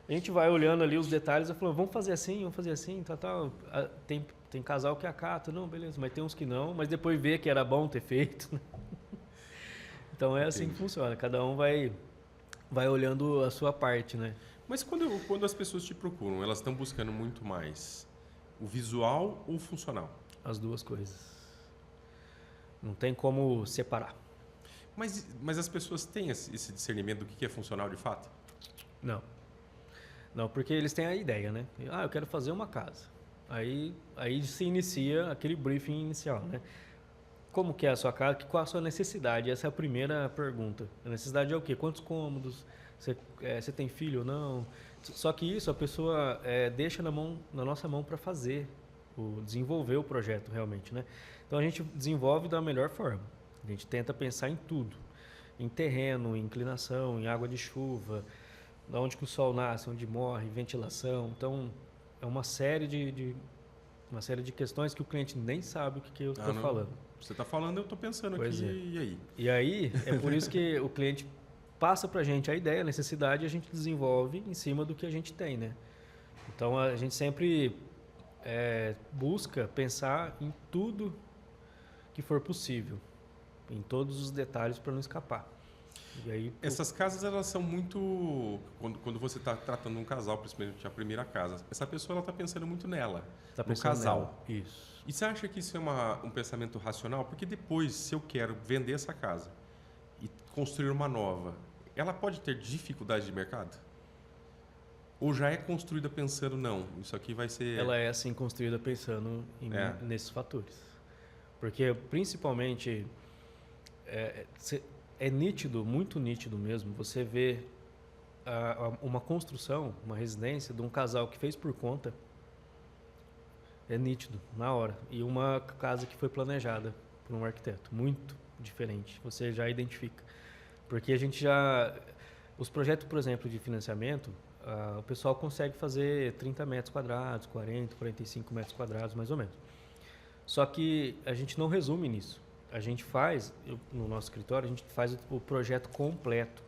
A gente vai olhando ali os detalhes e fala: vamos fazer assim, tal. Tem casal que acata, não, beleza, mas tem uns que não, mas depois vê que era bom ter feito, né? Então é assim que funciona, cada um vai olhando a sua parte, né? Mas quando as pessoas te procuram, elas estão buscando muito mais o visual ou o funcional? As duas coisas. Não tem como separar. Mas as pessoas têm esse discernimento do que é funcional de fato? Não. Não, porque eles têm a ideia, né? Eu quero fazer uma casa. Aí se inicia aquele briefing inicial, né? Como que é a sua casa? Qual a sua necessidade? Essa é a primeira pergunta. A necessidade é o quê? Quantos cômodos? Você tem filho ou não? Só que isso a pessoa deixa na nossa mão para fazer, desenvolver o projeto realmente, né? Então a gente desenvolve da melhor forma. A gente tenta pensar em tudo. Em terreno, em inclinação, em água de chuva, de onde que o sol nasce, onde morre, ventilação. Então é uma série de questões que o cliente nem sabe o que eu estou falando. Você está falando, eu estou pensando pois aqui, é. E aí? E aí, é por isso que o cliente passa para a gente a ideia, a necessidade, e a gente desenvolve em cima do que a gente tem, né? Então, a gente sempre busca pensar em tudo que for possível, em todos os detalhes para não escapar. E aí, essas casas, elas são muito... Quando você está tratando um casal, principalmente a primeira casa, essa pessoa ela está pensando muito nela, no casal. Nela. Isso. E você acha que isso é um pensamento racional? Porque depois, se eu quero vender essa casa e construir uma nova, ela pode ter dificuldade de mercado? Ou já é construída pensando, não, isso aqui vai ser... Ela é, assim, construída pensando nesses fatores. Porque, principalmente, é nítido, muito nítido mesmo, você vê uma construção, uma residência de um casal que fez por conta. É nítido, na hora. E uma casa que foi planejada por um arquiteto. Muito diferente. Você já identifica. Porque a gente já... Os projetos, por exemplo, de financiamento, o pessoal consegue fazer 30 metros quadrados, 40, 45 metros quadrados, mais ou menos. Só que a gente não resume nisso. A gente faz, no nosso escritório, a gente faz o projeto completo.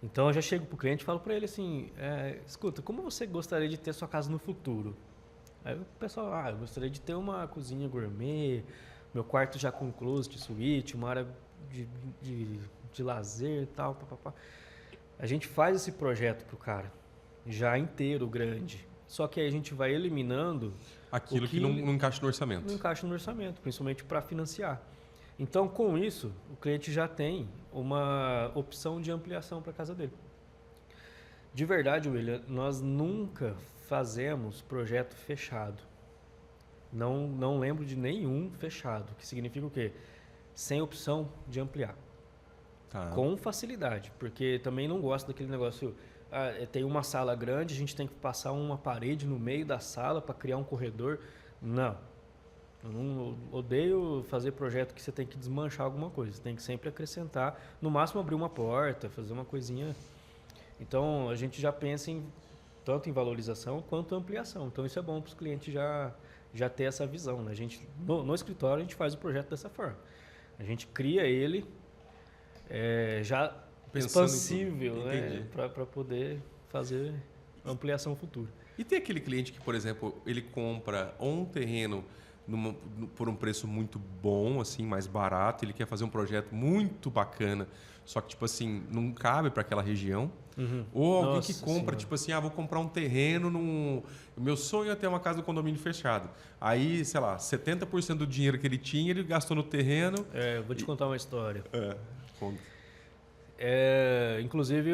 Então, eu já chego para o cliente e falo para ele assim, escuta, como você gostaria de ter sua casa no futuro? Aí o pessoal, eu gostaria de ter uma cozinha gourmet, meu quarto já com closet, suíte, uma área de lazer e tal, papapá. A gente faz esse projeto pro cara, já inteiro, grande. Só que aí a gente vai eliminando... Aquilo que não encaixa no orçamento. Não encaixa no orçamento, principalmente para financiar. Então, com isso, o cliente já tem uma opção de ampliação para a casa dele. De verdade, William, nós nunca fazemos projeto fechado. Não lembro de nenhum fechado, que significa o quê? Sem opção de ampliar. Tá. Com facilidade, porque também não gosto daquele negócio... tem uma sala grande, a gente tem que passar uma parede no meio da sala para criar um corredor. Não. Eu odeio fazer projeto que você tem que desmanchar alguma coisa. Você tem que sempre acrescentar, no máximo abrir uma porta, fazer uma coisinha. Então, a gente já pensa tanto em valorização quanto ampliação. Então, isso é bom para os clientes já ter essa visão. Né? A gente, no escritório, a gente faz o projeto dessa forma. A gente cria ele já pensando expansível, né? Para poder fazer ampliação futura. E tem aquele cliente que, por exemplo, ele compra um terreno por um preço muito bom, assim, mais barato, ele quer fazer um projeto muito bacana, só que, tipo assim, não cabe para aquela região. Uhum. Ou alguém que compra, tipo assim, vou comprar um terreno O meu sonho é ter uma casa no condomínio fechado. Aí, sei lá, 70% do dinheiro que ele tinha, ele gastou no terreno. Eu vou te contar uma história. Conta. Inclusive,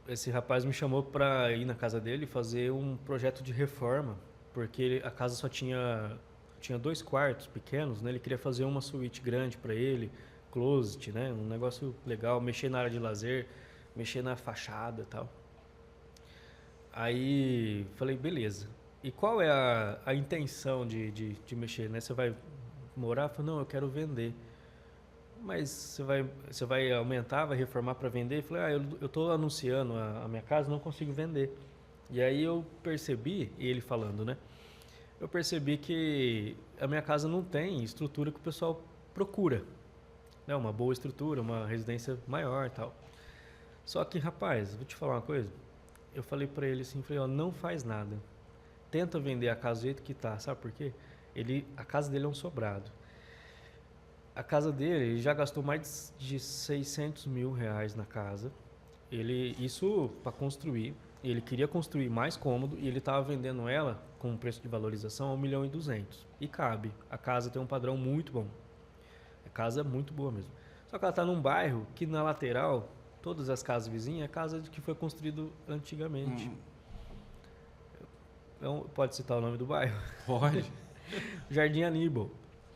esse rapaz me chamou para ir na casa dele fazer um projeto de reforma, porque a casa só tinha 2 quartos pequenos, né? Ele queria fazer uma suíte grande para ele, closet, né? Um negócio legal, mexer na área de lazer, mexer na fachada e tal. Aí falei, beleza. E qual é a intenção de mexer, né? Você vai morar? Falei, não, eu quero vender. Mas você vai aumentar, vai reformar para vender? Falei, eu estou anunciando a minha casa, não consigo vender. E aí eu percebi, e ele falando, né? Eu percebi que a minha casa não tem estrutura que o pessoal procura. Né? Uma boa estrutura, uma residência maior e tal. Só que, rapaz, vou te falar uma coisa. Eu falei para ele assim, não faz nada. Tenta vender a casa do jeito que tá, sabe por quê? A casa dele é um sobrado. A casa dele, ele já gastou mais de 600 mil reais na casa. Isso para construir. ele queria construir mais cômodo e ele estava vendendo ela com um preço de valorização a 1.200.000. E cabe. A casa tem um padrão muito bom. A casa é muito boa mesmo. Só que ela está num bairro que na lateral, todas as casas vizinhas, é casa que foi construído antigamente. Pode citar o nome do bairro? Pode. Jardim Aníbal.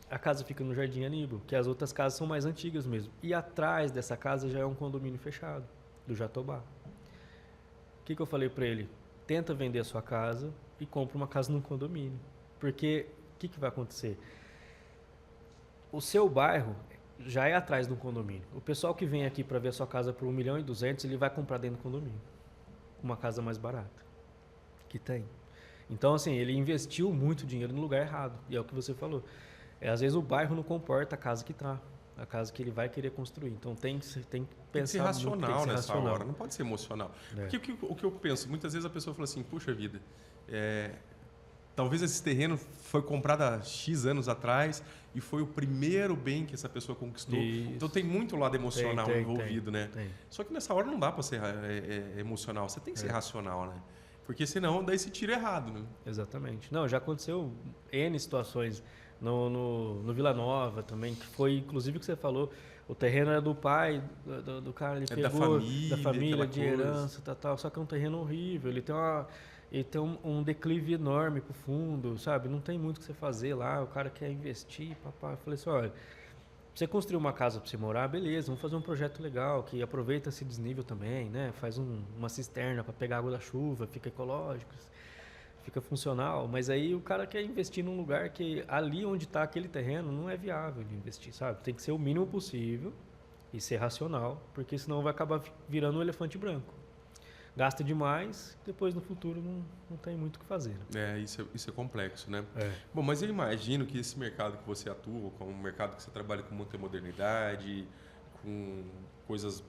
A casa fica no Jardim Aníbal, que as outras casas são mais antigas mesmo. E atrás dessa casa já é um condomínio fechado, do Jatobá. O que eu falei para ele? Tenta vender a sua casa e compra uma casa num condomínio. Porque o que vai acontecer? O seu bairro já é atrás de um condomínio. O pessoal que vem aqui para ver a sua casa por 1.200.000, ele vai comprar dentro do condomínio. Uma casa mais barata. Que tem. Então, assim, ele investiu muito dinheiro no lugar errado. E é o que você falou. Às vezes o bairro não comporta a casa que está. A casa que ele vai querer construir. Então tem que pensar... Tem que ser racional nessa hora, não pode ser emocional. É. Porque o que eu penso, muitas vezes a pessoa fala assim, puxa vida, talvez esse terreno foi comprado há X anos atrás e foi o primeiro bem que essa pessoa conquistou. Isso. Então tem muito lado emocional envolvido, né? Tem. Só que nessa hora não dá para ser emocional, você tem que ser racional, né? Porque senão daí se tira errado, né? Exatamente. Não, já aconteceu N situações no Vila Nova também, que foi inclusive o que você falou, o terreno era do pai do cara, ele pegou da família de herança, tal, só que é um terreno horrível, ele tem um declive enorme pro fundo, sabe? Não tem muito o que você fazer lá, o cara quer investir, papai. Eu falei assim, olha, você construir uma casa para você morar, beleza, vamos fazer um projeto legal, que aproveita esse desnível também, né? Faz uma cisterna para pegar água da chuva, fica ecológico, fica funcional, mas aí o cara quer investir num lugar que ali onde está aquele terreno não é viável de investir, sabe? Tem que ser o mínimo possível e ser racional, porque senão vai acabar virando um elefante branco. Gasta demais, depois no futuro não tem muito o que fazer. Né? Isso é complexo, né? Bom, mas eu imagino que esse mercado que você atua, como um mercado que você trabalha com muita modernidade, com coisas...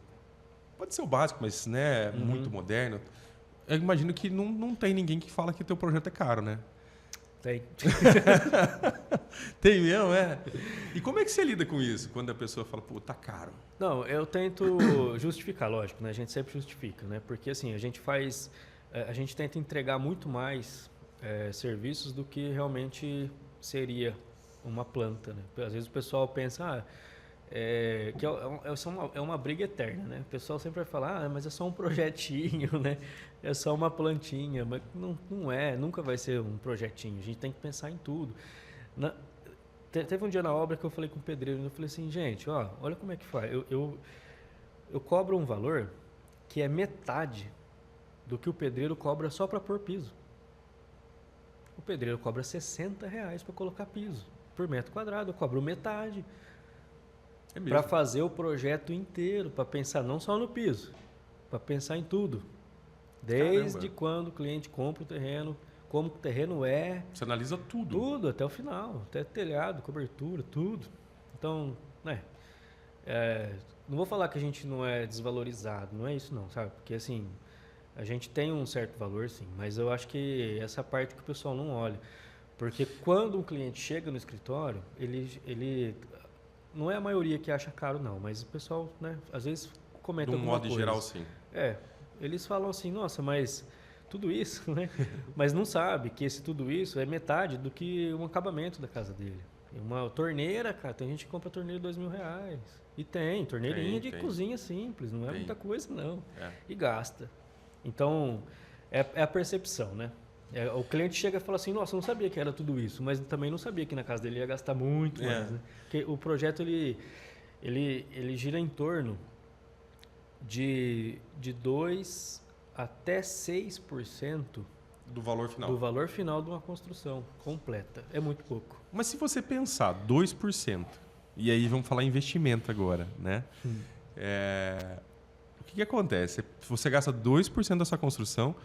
Pode ser o básico, mas né, muito moderno. Eu imagino que não tem ninguém que fala que o teu projeto é caro, né? Tem. Tem mesmo, é? E como é que você lida com isso, quando a pessoa fala, pô, tá caro? Não, eu tento justificar, lógico, né? A gente sempre justifica, né? Porque assim, a gente tenta entregar muito mais serviços do que realmente seria uma planta, né? Às vezes o pessoal pensa, que é uma briga eterna, né? O pessoal sempre vai falar, mas é só um projetinho, né? É só uma plantinha, mas não é, nunca vai ser um projetinho. A gente tem que pensar em tudo. Teve um dia na obra que eu falei com o pedreiro, eu falei assim, gente, olha como é que faz. Eu cobro um valor que é metade do que o pedreiro cobra só para pôr piso. O pedreiro cobra R$60 para colocar piso. Por metro quadrado, eu cobro metade. Para fazer o projeto inteiro, para pensar não só no piso, para pensar em tudo. Desde quando o cliente compra o terreno, como o terreno é. Você analisa tudo. Tudo, até o final. Até telhado, cobertura, tudo. Então, não vou falar que a gente não é desvalorizado, não é isso não, sabe? Porque assim, a gente tem um certo valor, sim, mas eu acho que essa parte que o pessoal não olha. Porque quando um cliente chega no escritório, ele não é a maioria que acha caro, não, mas o pessoal, né, às vezes comenta alguma coisa. De um modo geral, sim. Eles falam assim, nossa, mas tudo isso, né? Mas não sabe que tudo isso é metade do que um acabamento da casa dele. Uma torneira, cara, tem gente que compra torneira de R$2.000. E tem, torneirinha de cozinha simples, não é muita coisa, não. E gasta. Então, é a percepção, né? O cliente chega e fala assim, nossa, eu não sabia que era tudo isso, mas também não sabia que na casa dele ia gastar muito mais. Né? Porque o projeto, ele gira em torno de 2% até 6% do valor final. Do valor final de uma construção completa. É muito pouco. Mas se você pensar 2%, e aí vamos falar investimento agora, né? O que acontece? Se você gasta 2% da sua construção,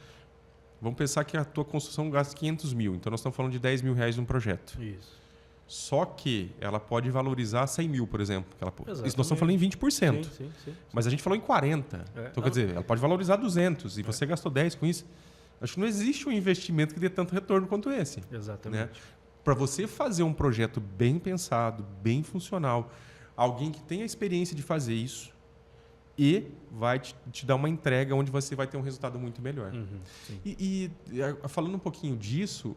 vamos pensar que a tua construção gasta 500 mil. Então, nós estamos falando de R$10.000 num projeto. Isso. Só que ela pode valorizar 100 mil, por exemplo. Isso nós estamos falando em 20%. Sim. Mas a gente falou em 40%. Então, quer dizer, ela pode valorizar 200 e você gastou 10 com isso. Acho que não existe um investimento que dê tanto retorno quanto esse. Exatamente. Né? Para você fazer um projeto bem pensado, bem funcional, alguém que tenha a experiência de fazer isso, e vai te dar uma entrega onde você vai ter um resultado muito melhor. E falando um pouquinho disso,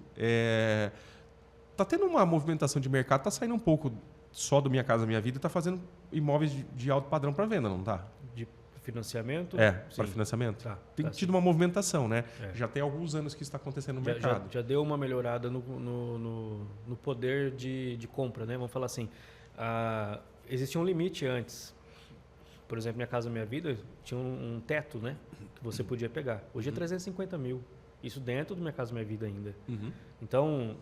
tá tendo uma movimentação de mercado, tá saindo um pouco só do Minha Casa Minha Vida, tá fazendo imóveis de alto padrão para venda, não tá? De financiamento? Para financiamento. Tem tido sim. uma movimentação, né? Já tem alguns anos que isso está acontecendo no mercado. Já deu uma melhorada no poder de compra, né? Vamos falar assim, existia um limite antes. Por exemplo, Minha Casa Minha Vida tinha um teto, né? Que você podia pegar. Hoje é 350 mil. Isso dentro do Minha Casa Minha Vida ainda. Então,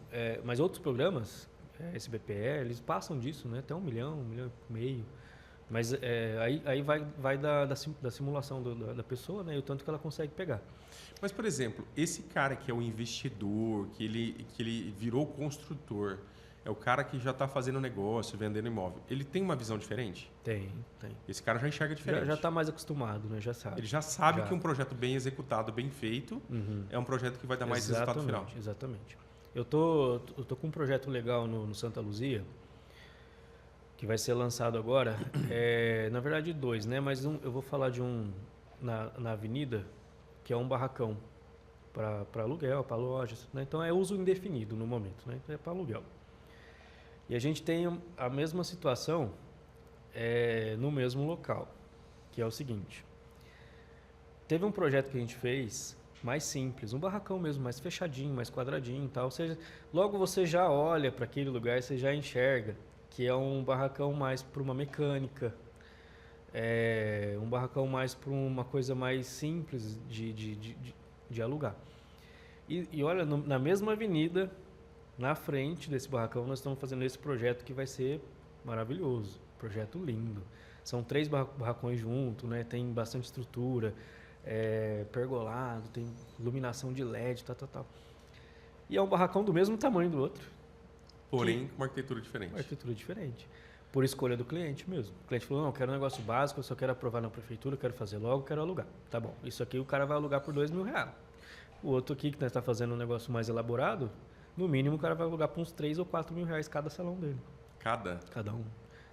mas outros programas, SBPE, eles passam disso, né? Até 1 milhão, 1,5 milhão. Mas aí vai da simulação da pessoa, né? E o tanto que ela consegue pegar. Mas, por exemplo, esse cara que é o investidor, que ele virou construtor, é o cara que já está fazendo negócio, vendendo imóvel, ele tem uma visão diferente? Tem. Esse cara já enxerga diferente. Já está mais acostumado, né? Já sabe. Ele já sabe que um projeto bem executado, bem feito, é um projeto que vai dar mais resultado final. Exatamente. Eu tô com um projeto legal no Santa Luzia, que vai ser lançado agora. Na verdade, 2, né? Mas eu vou falar de um na Avenida, que é um barracão para aluguel, para lojas. Né? Então, é uso indefinido no momento, né? É para aluguel. E a gente tem a mesma situação no mesmo local, que é o seguinte. Teve um projeto que a gente fez mais simples, um barracão mesmo, mais fechadinho, mais quadradinho e tal. Ou seja, logo você já olha para aquele lugar, você já enxerga que é um barracão mais para uma mecânica, um barracão mais para uma coisa mais simples de alugar. E olha, na mesma avenida, na frente desse barracão, nós estamos fazendo esse projeto que vai ser maravilhoso, projeto lindo. São 3 barracões juntos, né? Tem bastante estrutura, pergolado, tem iluminação de LED, tal. E é um barracão do mesmo tamanho do outro. Porém, com uma arquitetura diferente. Uma arquitetura diferente. Por escolha do cliente mesmo. O cliente falou, não, eu quero um negócio básico, eu só quero aprovar na prefeitura, eu quero fazer logo, quero alugar. Tá bom, isso aqui o cara vai alugar por R$2.000. O outro aqui, que nós está fazendo um negócio mais elaborado, no mínimo o cara vai alugar por uns R$3.000 ou R$4.000 cada salão dele. Cada um.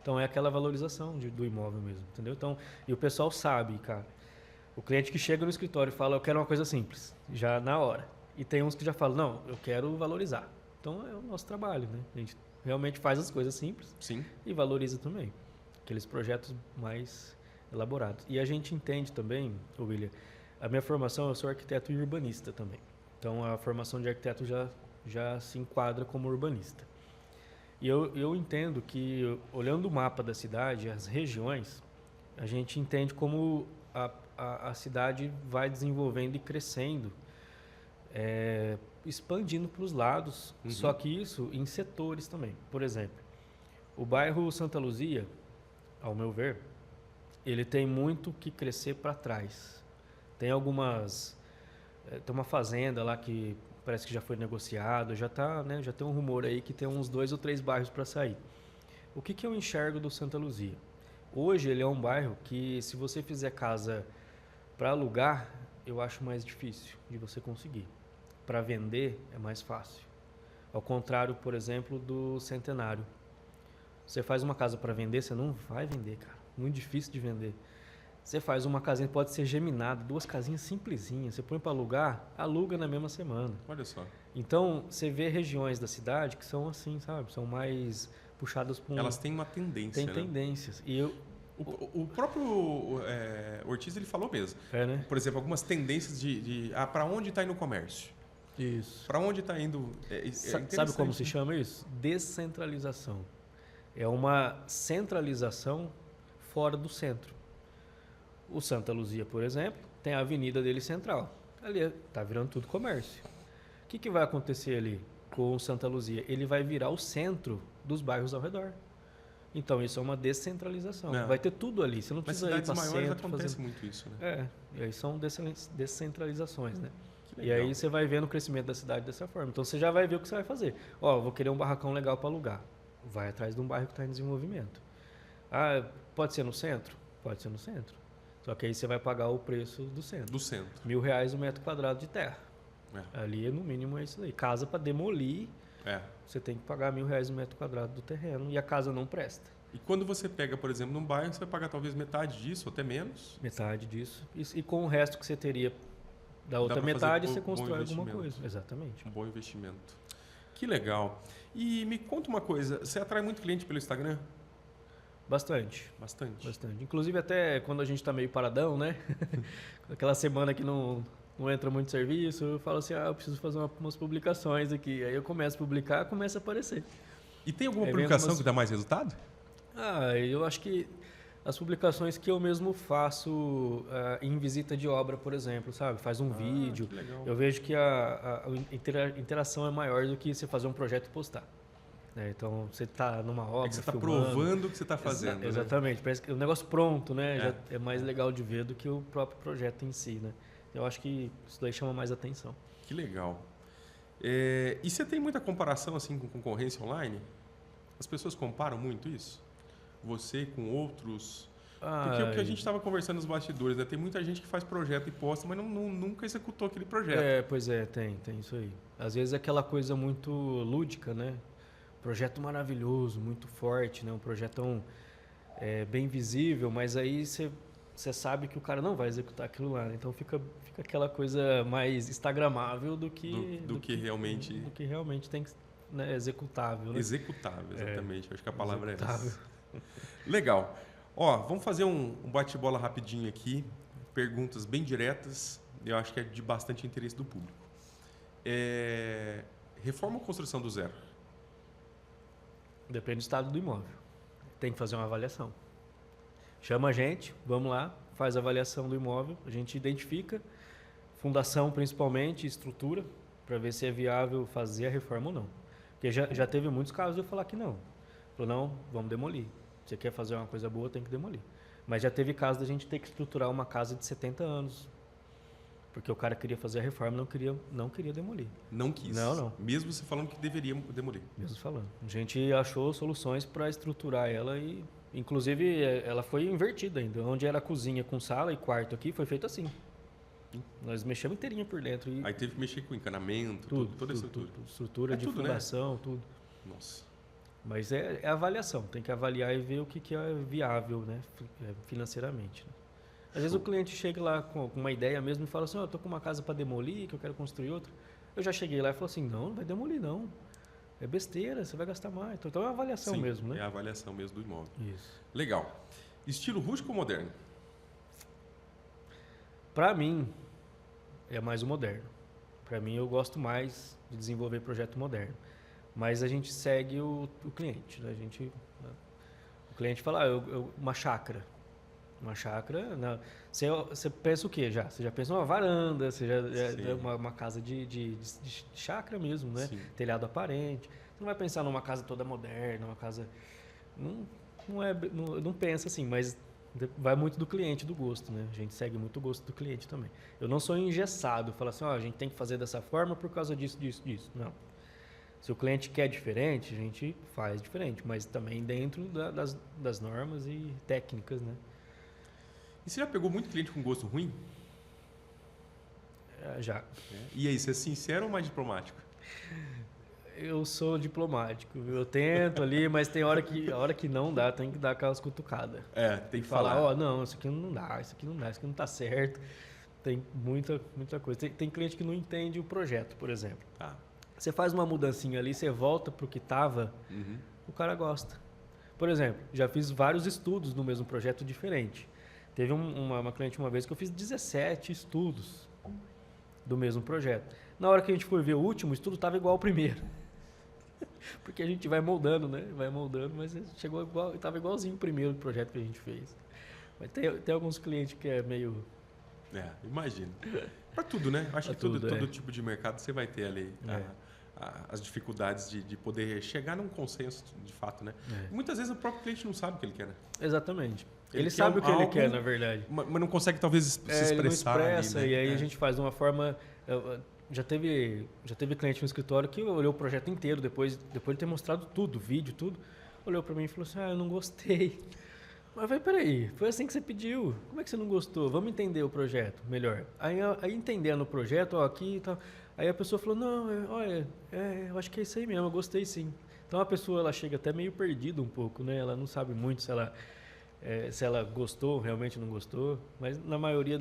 Então é aquela valorização do imóvel mesmo, entendeu? Então, e o pessoal sabe, cara. O cliente que chega no escritório e fala, eu quero uma coisa simples, já na hora. E tem uns que já falam, não, eu quero valorizar. Então é o nosso trabalho, né? A gente realmente faz as coisas simples. Sim. E valoriza também. Aqueles projetos mais elaborados. E a gente entende também, William, a minha formação, eu sou arquiteto e urbanista também. Então a formação de arquiteto já se enquadra como urbanista. E eu entendo que, olhando o mapa da cidade, as regiões, a gente entende como a cidade vai desenvolvendo e crescendo, expandindo para os lados, só que isso em setores também. Por exemplo, o bairro Santa Luzia, ao meu ver, ele tem muito que crescer para trás. Tem tem uma fazenda lá que parece que já foi negociado, já tem um rumor aí que tem uns 2 ou 3 bairros para sair. O que eu enxergo do Santa Luzia? Hoje ele é um bairro que, se você fizer casa para alugar, eu acho mais difícil de você conseguir. Para vender é mais fácil. Ao contrário, por exemplo, do Centenário. Você faz uma casa para vender, você não vai vender, cara. Muito difícil de vender. Você faz uma casinha, pode ser geminada, 2 casinhas simplesinhas. Você põe para alugar, aluga na mesma semana. Olha só. Então, você vê regiões da cidade que são assim, sabe? São mais puxadas por Elas têm uma tendência, Tem tendências. E o próprio Ortiz, ele falou mesmo. Né? Por exemplo, algumas tendências para onde está indo o comércio. Isso. Para onde está indo... Sabe como se chama isso? Descentralização. É uma centralização fora do centro. O Santa Luzia, por exemplo, tem a avenida dele central. Ali está virando tudo comércio. O que vai acontecer ali com o Santa Luzia? Ele vai virar o centro dos bairros ao redor. Então, isso é uma descentralização. Vai ter tudo ali. Você não precisa ir para centro. Mas cidades maiores acontece muito isso, né? E aí são descentralizações, né? E aí você vai vendo o crescimento da cidade dessa forma. Então, você já vai ver o que você vai fazer. Vou querer um barracão legal para alugar. Vai atrás de um bairro que está em desenvolvimento. Pode ser no centro? Pode ser no centro. Só que aí você vai pagar o preço do centro. R$1.000 o metro quadrado de terra. Ali, no mínimo, é isso aí. Casa para demolir, você tem que pagar R$1.000 o metro quadrado do terreno e a casa não presta. E quando você pega, por exemplo, num bairro, você vai pagar talvez metade disso, ou até menos? Metade disso. E com o resto que você teria da outra metade, você constrói alguma coisa. Exatamente. Um bom investimento. Que legal. E me conta uma coisa, você atrai muito cliente pelo Instagram? Bastante. Bastante? Bastante. Inclusive até quando a gente está meio paradão, né? Aquela semana que não entra muito serviço, eu falo assim, eu preciso fazer umas publicações aqui. Aí eu começo a publicar, começa a aparecer. E tem alguma publicação que dá mais resultado? Eu acho que as publicações que eu mesmo faço em visita de obra, por exemplo, sabe? Faz um vídeo. Que legal. Eu vejo que a interação é maior do que você fazer um projeto e postar. Então, você está numa obra, você está provando o que você está fazendo. Exatamente. Né? Parece que o negócio pronto, né? Já é mais legal de ver do que o próprio projeto em si, né? Eu acho que isso daí chama mais atenção. Que legal. E você tem muita comparação assim com concorrência online? As pessoas comparam muito isso? Você com outros? Porque o que a gente estava conversando nos bastidores, né? Tem muita gente que faz projeto e posta, mas nunca executou aquele projeto. Pois é, tem isso aí. Às vezes é aquela coisa muito lúdica, né? Projeto maravilhoso, muito forte, né? Um projetão bem visível, mas aí você sabe que o cara não vai executar aquilo lá. Então fica aquela coisa mais instagramável do que realmente tem que né, executável. Né? Executável, exatamente. Acho que a palavra é essa. Legal. Vamos fazer um bate-bola rapidinho aqui. Perguntas bem diretas. Eu acho que é de bastante interesse do público. Reforma ou construção do zero? Depende do estado do imóvel. Tem que fazer uma avaliação. Chama a gente, vamos lá, faz a avaliação do imóvel, a gente identifica, fundação principalmente, estrutura, para ver se é viável fazer a reforma ou não. Porque já teve muitos casos de eu falar que não. Falou, não, vamos demolir. Você quer fazer uma coisa boa, tem que demolir. Mas já teve caso da gente ter que estruturar uma casa de 70 anos. Porque o cara queria fazer a reforma, não queria demolir. Não quis? Não. Mesmo você falando que deveria demolir? Mesmo falando. A gente achou soluções para estruturar ela e, inclusive, ela foi invertida ainda. Onde era cozinha com sala e quarto aqui, foi feito assim. Nós mexemos inteirinha por dentro. Aí teve que mexer com encanamento, toda a estrutura. Estrutura de fundação, né? Tudo. Nossa. Mas é avaliação. Tem que avaliar e ver o que é viável, né? Financeiramente. Né? Às vezes o cliente chega lá com uma ideia mesmo e fala assim, eu estou com uma casa para demolir, que eu quero construir outra. Eu já cheguei lá e falei assim, não vai demolir não. É besteira, você vai gastar mais. Então é uma avaliação mesmo, né? É a avaliação mesmo do imóvel. Isso. Legal. Estilo rústico ou moderno? Para mim, é mais o moderno. Para mim, eu gosto mais de desenvolver projeto moderno. Mas a gente segue o cliente. Né? O cliente fala, uma chácara. Uma chácara, você pensa o quê já? Você já pensa numa varanda, você já uma casa de chácara mesmo, né? Sim. Telhado aparente. Você não vai pensar numa casa toda moderna, uma casa... Não pensa assim, mas vai muito do cliente, do gosto, né? A gente segue muito o gosto do cliente também. Eu não sou engessado, falo assim, a gente tem que fazer dessa forma por causa disso. Não. Se o cliente quer diferente, a gente faz diferente, mas também dentro das normas e técnicas, né? E você já pegou muito cliente com gosto ruim? Já. E aí, você é sincero ou mais diplomático? Eu sou diplomático. Eu tento ali, mas tem hora que não dá, tem que dar aquelas cutucadas. Tem que falar. Não, isso aqui não dá, isso aqui não tá certo. Tem muita coisa. Tem cliente que não entende o projeto, por exemplo. Você faz uma mudancinha ali, você volta pro que estava, o cara gosta. Por exemplo, já fiz vários estudos no mesmo projeto diferente. Teve uma cliente uma vez que eu fiz 17 estudos do mesmo projeto. Na hora que a gente foi ver o último, o estudo estava igual ao primeiro. Porque a gente vai moldando, né? Vai moldando, mas chegou igual, estava igualzinho o primeiro projeto que a gente fez. Mas tem alguns clientes que é meio... Imagino. Para tudo, né? Acho que todo tipo de mercado você vai ter ali as dificuldades de poder chegar num consenso de fato, né? Muitas vezes o próprio cliente não sabe o que ele quer, né? Exatamente. Ele sabe o que ele quer, na verdade. Mas não consegue, talvez, se expressar. Ele não expressa, ali, né? E aí a gente faz de uma forma... Já teve cliente no escritório que olhou o projeto inteiro, depois de ter mostrado tudo, vídeo, tudo, olhou para mim e falou assim, eu não gostei. Mas peraí, foi assim que você pediu. Como é que você não gostou? Vamos entender o projeto melhor. Aí entendendo o projeto, aqui e tal... Aí a pessoa falou, não, olha, eu acho que é isso aí mesmo, eu gostei sim. Então a pessoa ela chega até meio perdida um pouco, né? Ela não sabe muito se ela gostou, realmente não gostou, mas na maioria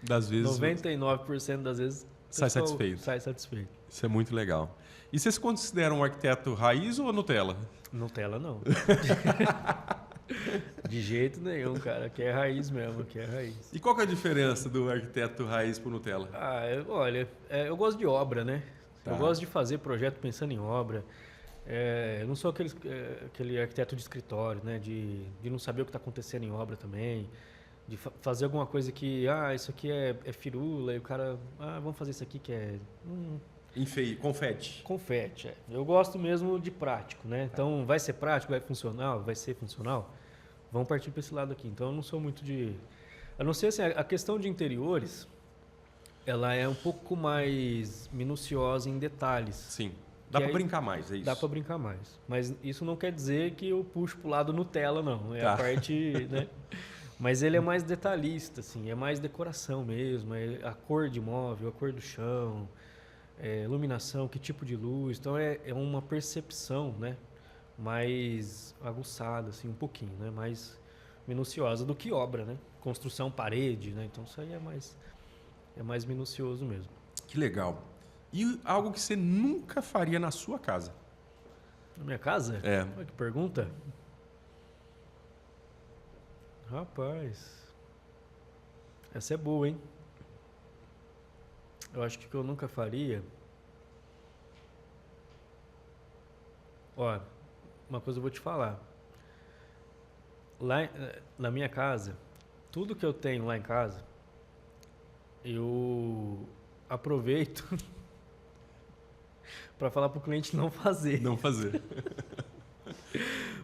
das vezes 99% das vezes sai satisfeito. Sai satisfeito. Isso é muito legal. E você se considera um arquiteto raiz ou Nutella? Nutella não. De jeito nenhum, cara. Aqui é raiz mesmo, aqui é raiz. E qual que é a diferença do arquiteto raiz pro Nutella? Olha, eu gosto de obra, né? Tá. Eu gosto de fazer projeto pensando em obra. Eu não sou aquele arquiteto de escritório, né? De não saber o que está acontecendo em obra também. De fazer alguma coisa que, isso aqui é firula, e o cara, vamos fazer isso aqui que é... Enfeite, confete. Confete, Eu gosto mesmo de prático, né? Então, vai ser prático, vai funcionar, vai ser funcional? Vamos partir para esse lado aqui. Então, eu não sou muito de... A não ser assim, a questão de interiores, ela é um pouco mais minuciosa em detalhes. Sim. Dá para brincar mais, é isso? Dá para brincar mais. Mas isso não quer dizer que eu puxo pro lado Nutella, não. É a parte, né? Mas ele é mais detalhista, assim. É mais decoração mesmo. É a cor de móvel, a cor do chão, iluminação, que tipo de luz. Então, é uma percepção, né? Mais aguçada, assim, um pouquinho, né? Mais minuciosa do que obra, né? Construção, parede, né? Então, isso aí é mais minucioso mesmo. Que legal. E algo que você nunca faria na sua casa? Na minha casa? Olha que pergunta. Rapaz, essa é boa, hein? Eu acho que o que eu nunca faria... Ó, uma coisa eu vou te falar. Lá na minha casa, tudo que eu tenho lá em casa, eu aproveito para falar para o cliente não fazer. Não fazer.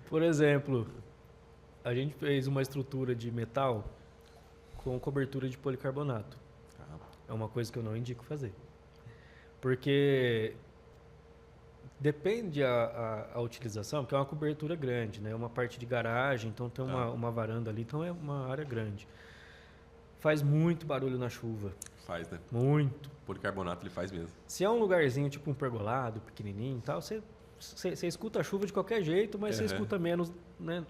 Por exemplo, a gente fez uma estrutura de metal com cobertura de policarbonato. É uma coisa que eu não indico fazer. Porque depende a utilização, porque é uma cobertura grande, né? Uma parte de garagem, então tem uma varanda ali, então é uma área grande. Faz muito barulho na chuva. Faz, né? Muito. Policarbonato ele faz mesmo. Se é um lugarzinho tipo um pergolado, pequenininho e tal, você escuta a chuva de qualquer jeito, mas você escuta menos, né?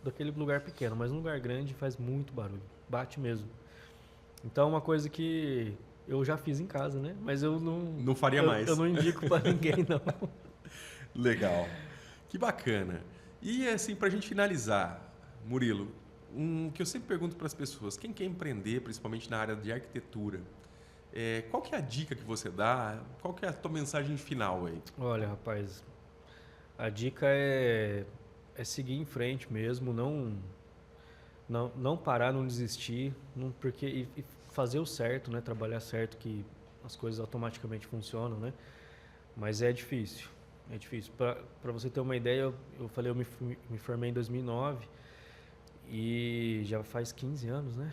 Daquele lugar pequeno. Mas um lugar grande faz muito barulho. Bate mesmo. Então, uma coisa que eu já fiz em casa, né? Mas eu não faria mais. Eu não indico para ninguém, não. Legal. Que bacana. E assim, para a gente finalizar, Murilo, que eu sempre pergunto para as pessoas, quem quer empreender, principalmente na área de arquitetura, qual que é a dica que você dá? Qual que é a tua mensagem final aí? Olha, rapaz, a dica é seguir em frente mesmo, não parar, não desistir, porque e fazer o certo, né? Trabalhar certo, que as coisas automaticamente funcionam, né? Mas é difícil, é difícil. Para você ter uma ideia, eu falei, eu me formei em 2009 e já faz 15 anos, né?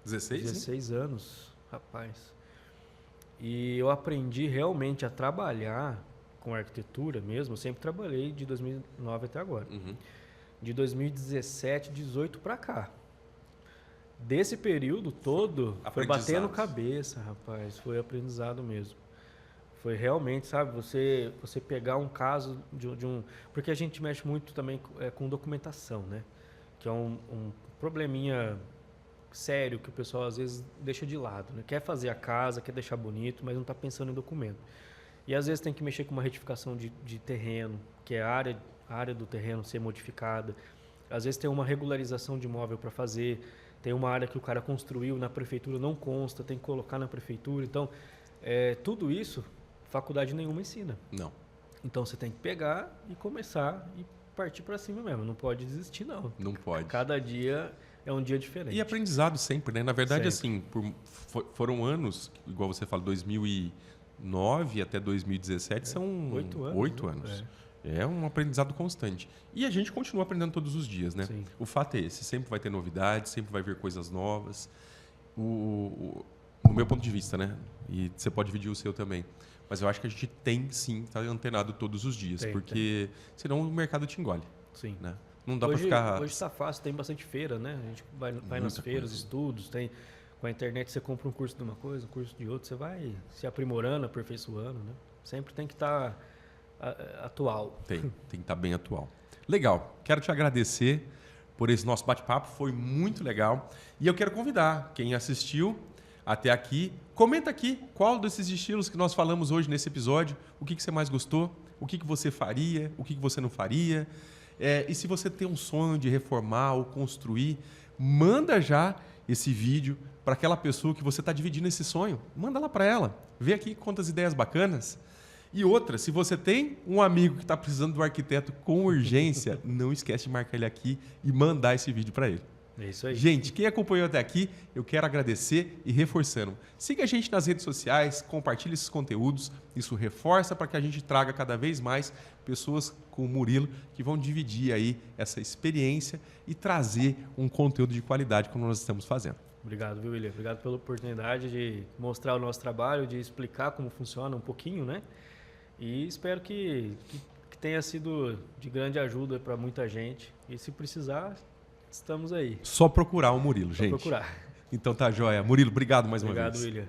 16 anos, rapaz. E eu aprendi realmente a trabalhar com arquitetura mesmo. Eu sempre trabalhei de 2009 até agora. De 2017, 18 para cá. Desse período todo, foi batendo cabeça, rapaz. Foi aprendizado mesmo. Foi realmente, sabe, você pegar um caso de um... Porque a gente mexe muito também com documentação, né? Que é um probleminha sério que o pessoal às vezes deixa de lado, né? Quer fazer a casa, quer deixar bonito, mas não está pensando em documento. E às vezes tem que mexer com uma retificação de terreno, que é a área do terreno ser modificada. Às vezes tem uma regularização de imóvel para fazer, tem uma área que o cara construiu na prefeitura, não consta, tem que colocar na prefeitura. Então, tudo isso, faculdade nenhuma ensina. Não. Então você tem que pegar e começar e partir para cima mesmo. Não pode desistir, não. Não pode. Cada dia é um dia diferente. E aprendizado sempre, né? Na verdade, assim, foram anos, igual você fala, 2009 até 2017, são 8 anos. É um aprendizado constante. E a gente continua aprendendo todos os dias, né? Sim. O fato é esse, sempre vai ter novidades, sempre vai vir coisas novas. No meu ponto de vista, né? E você pode dividir o seu também. Mas eu acho que a gente tem, sim, estar antenado todos os dias, porque senão o mercado te engole. Sim. Né? Não dá para ficar... Hoje está fácil, tem bastante feira, né? A gente vai nas feiras, estudos, com a internet você compra um curso de uma coisa, um curso de outra, você vai se aprimorando, aperfeiçoando, né? Sempre tem que estar atual. Tem que estar bem atual. Legal, quero te agradecer por esse nosso bate-papo, foi muito legal. E eu quero convidar quem assistiu até aqui, comenta aqui qual desses estilos que nós falamos hoje nesse episódio, o que você mais gostou, o que você faria, o que você não faria. E se você tem um sonho de reformar ou construir, manda já esse vídeo para aquela pessoa que você está dividindo esse sonho. Manda lá para ela, vê aqui quantas ideias bacanas. E outra, se você tem um amigo que está precisando do arquiteto com urgência, não esquece de marcar ele aqui e mandar esse vídeo para ele. É isso aí. Gente, quem acompanhou até aqui, eu quero agradecer e reforçando. Siga a gente nas redes sociais, compartilhe esses conteúdos. Isso reforça para que a gente traga cada vez mais pessoas como o Murilo que vão dividir aí essa experiência e trazer um conteúdo de qualidade como nós estamos fazendo. Obrigado, viu, William? Obrigado pela oportunidade de mostrar o nosso trabalho, de explicar como funciona um pouquinho, né? E espero que tenha sido de grande ajuda para muita gente. E se precisar, estamos aí. Só procurar o Murilo, gente. Só procurar. Então tá joia. Murilo, obrigado mais uma vez. Obrigado, William.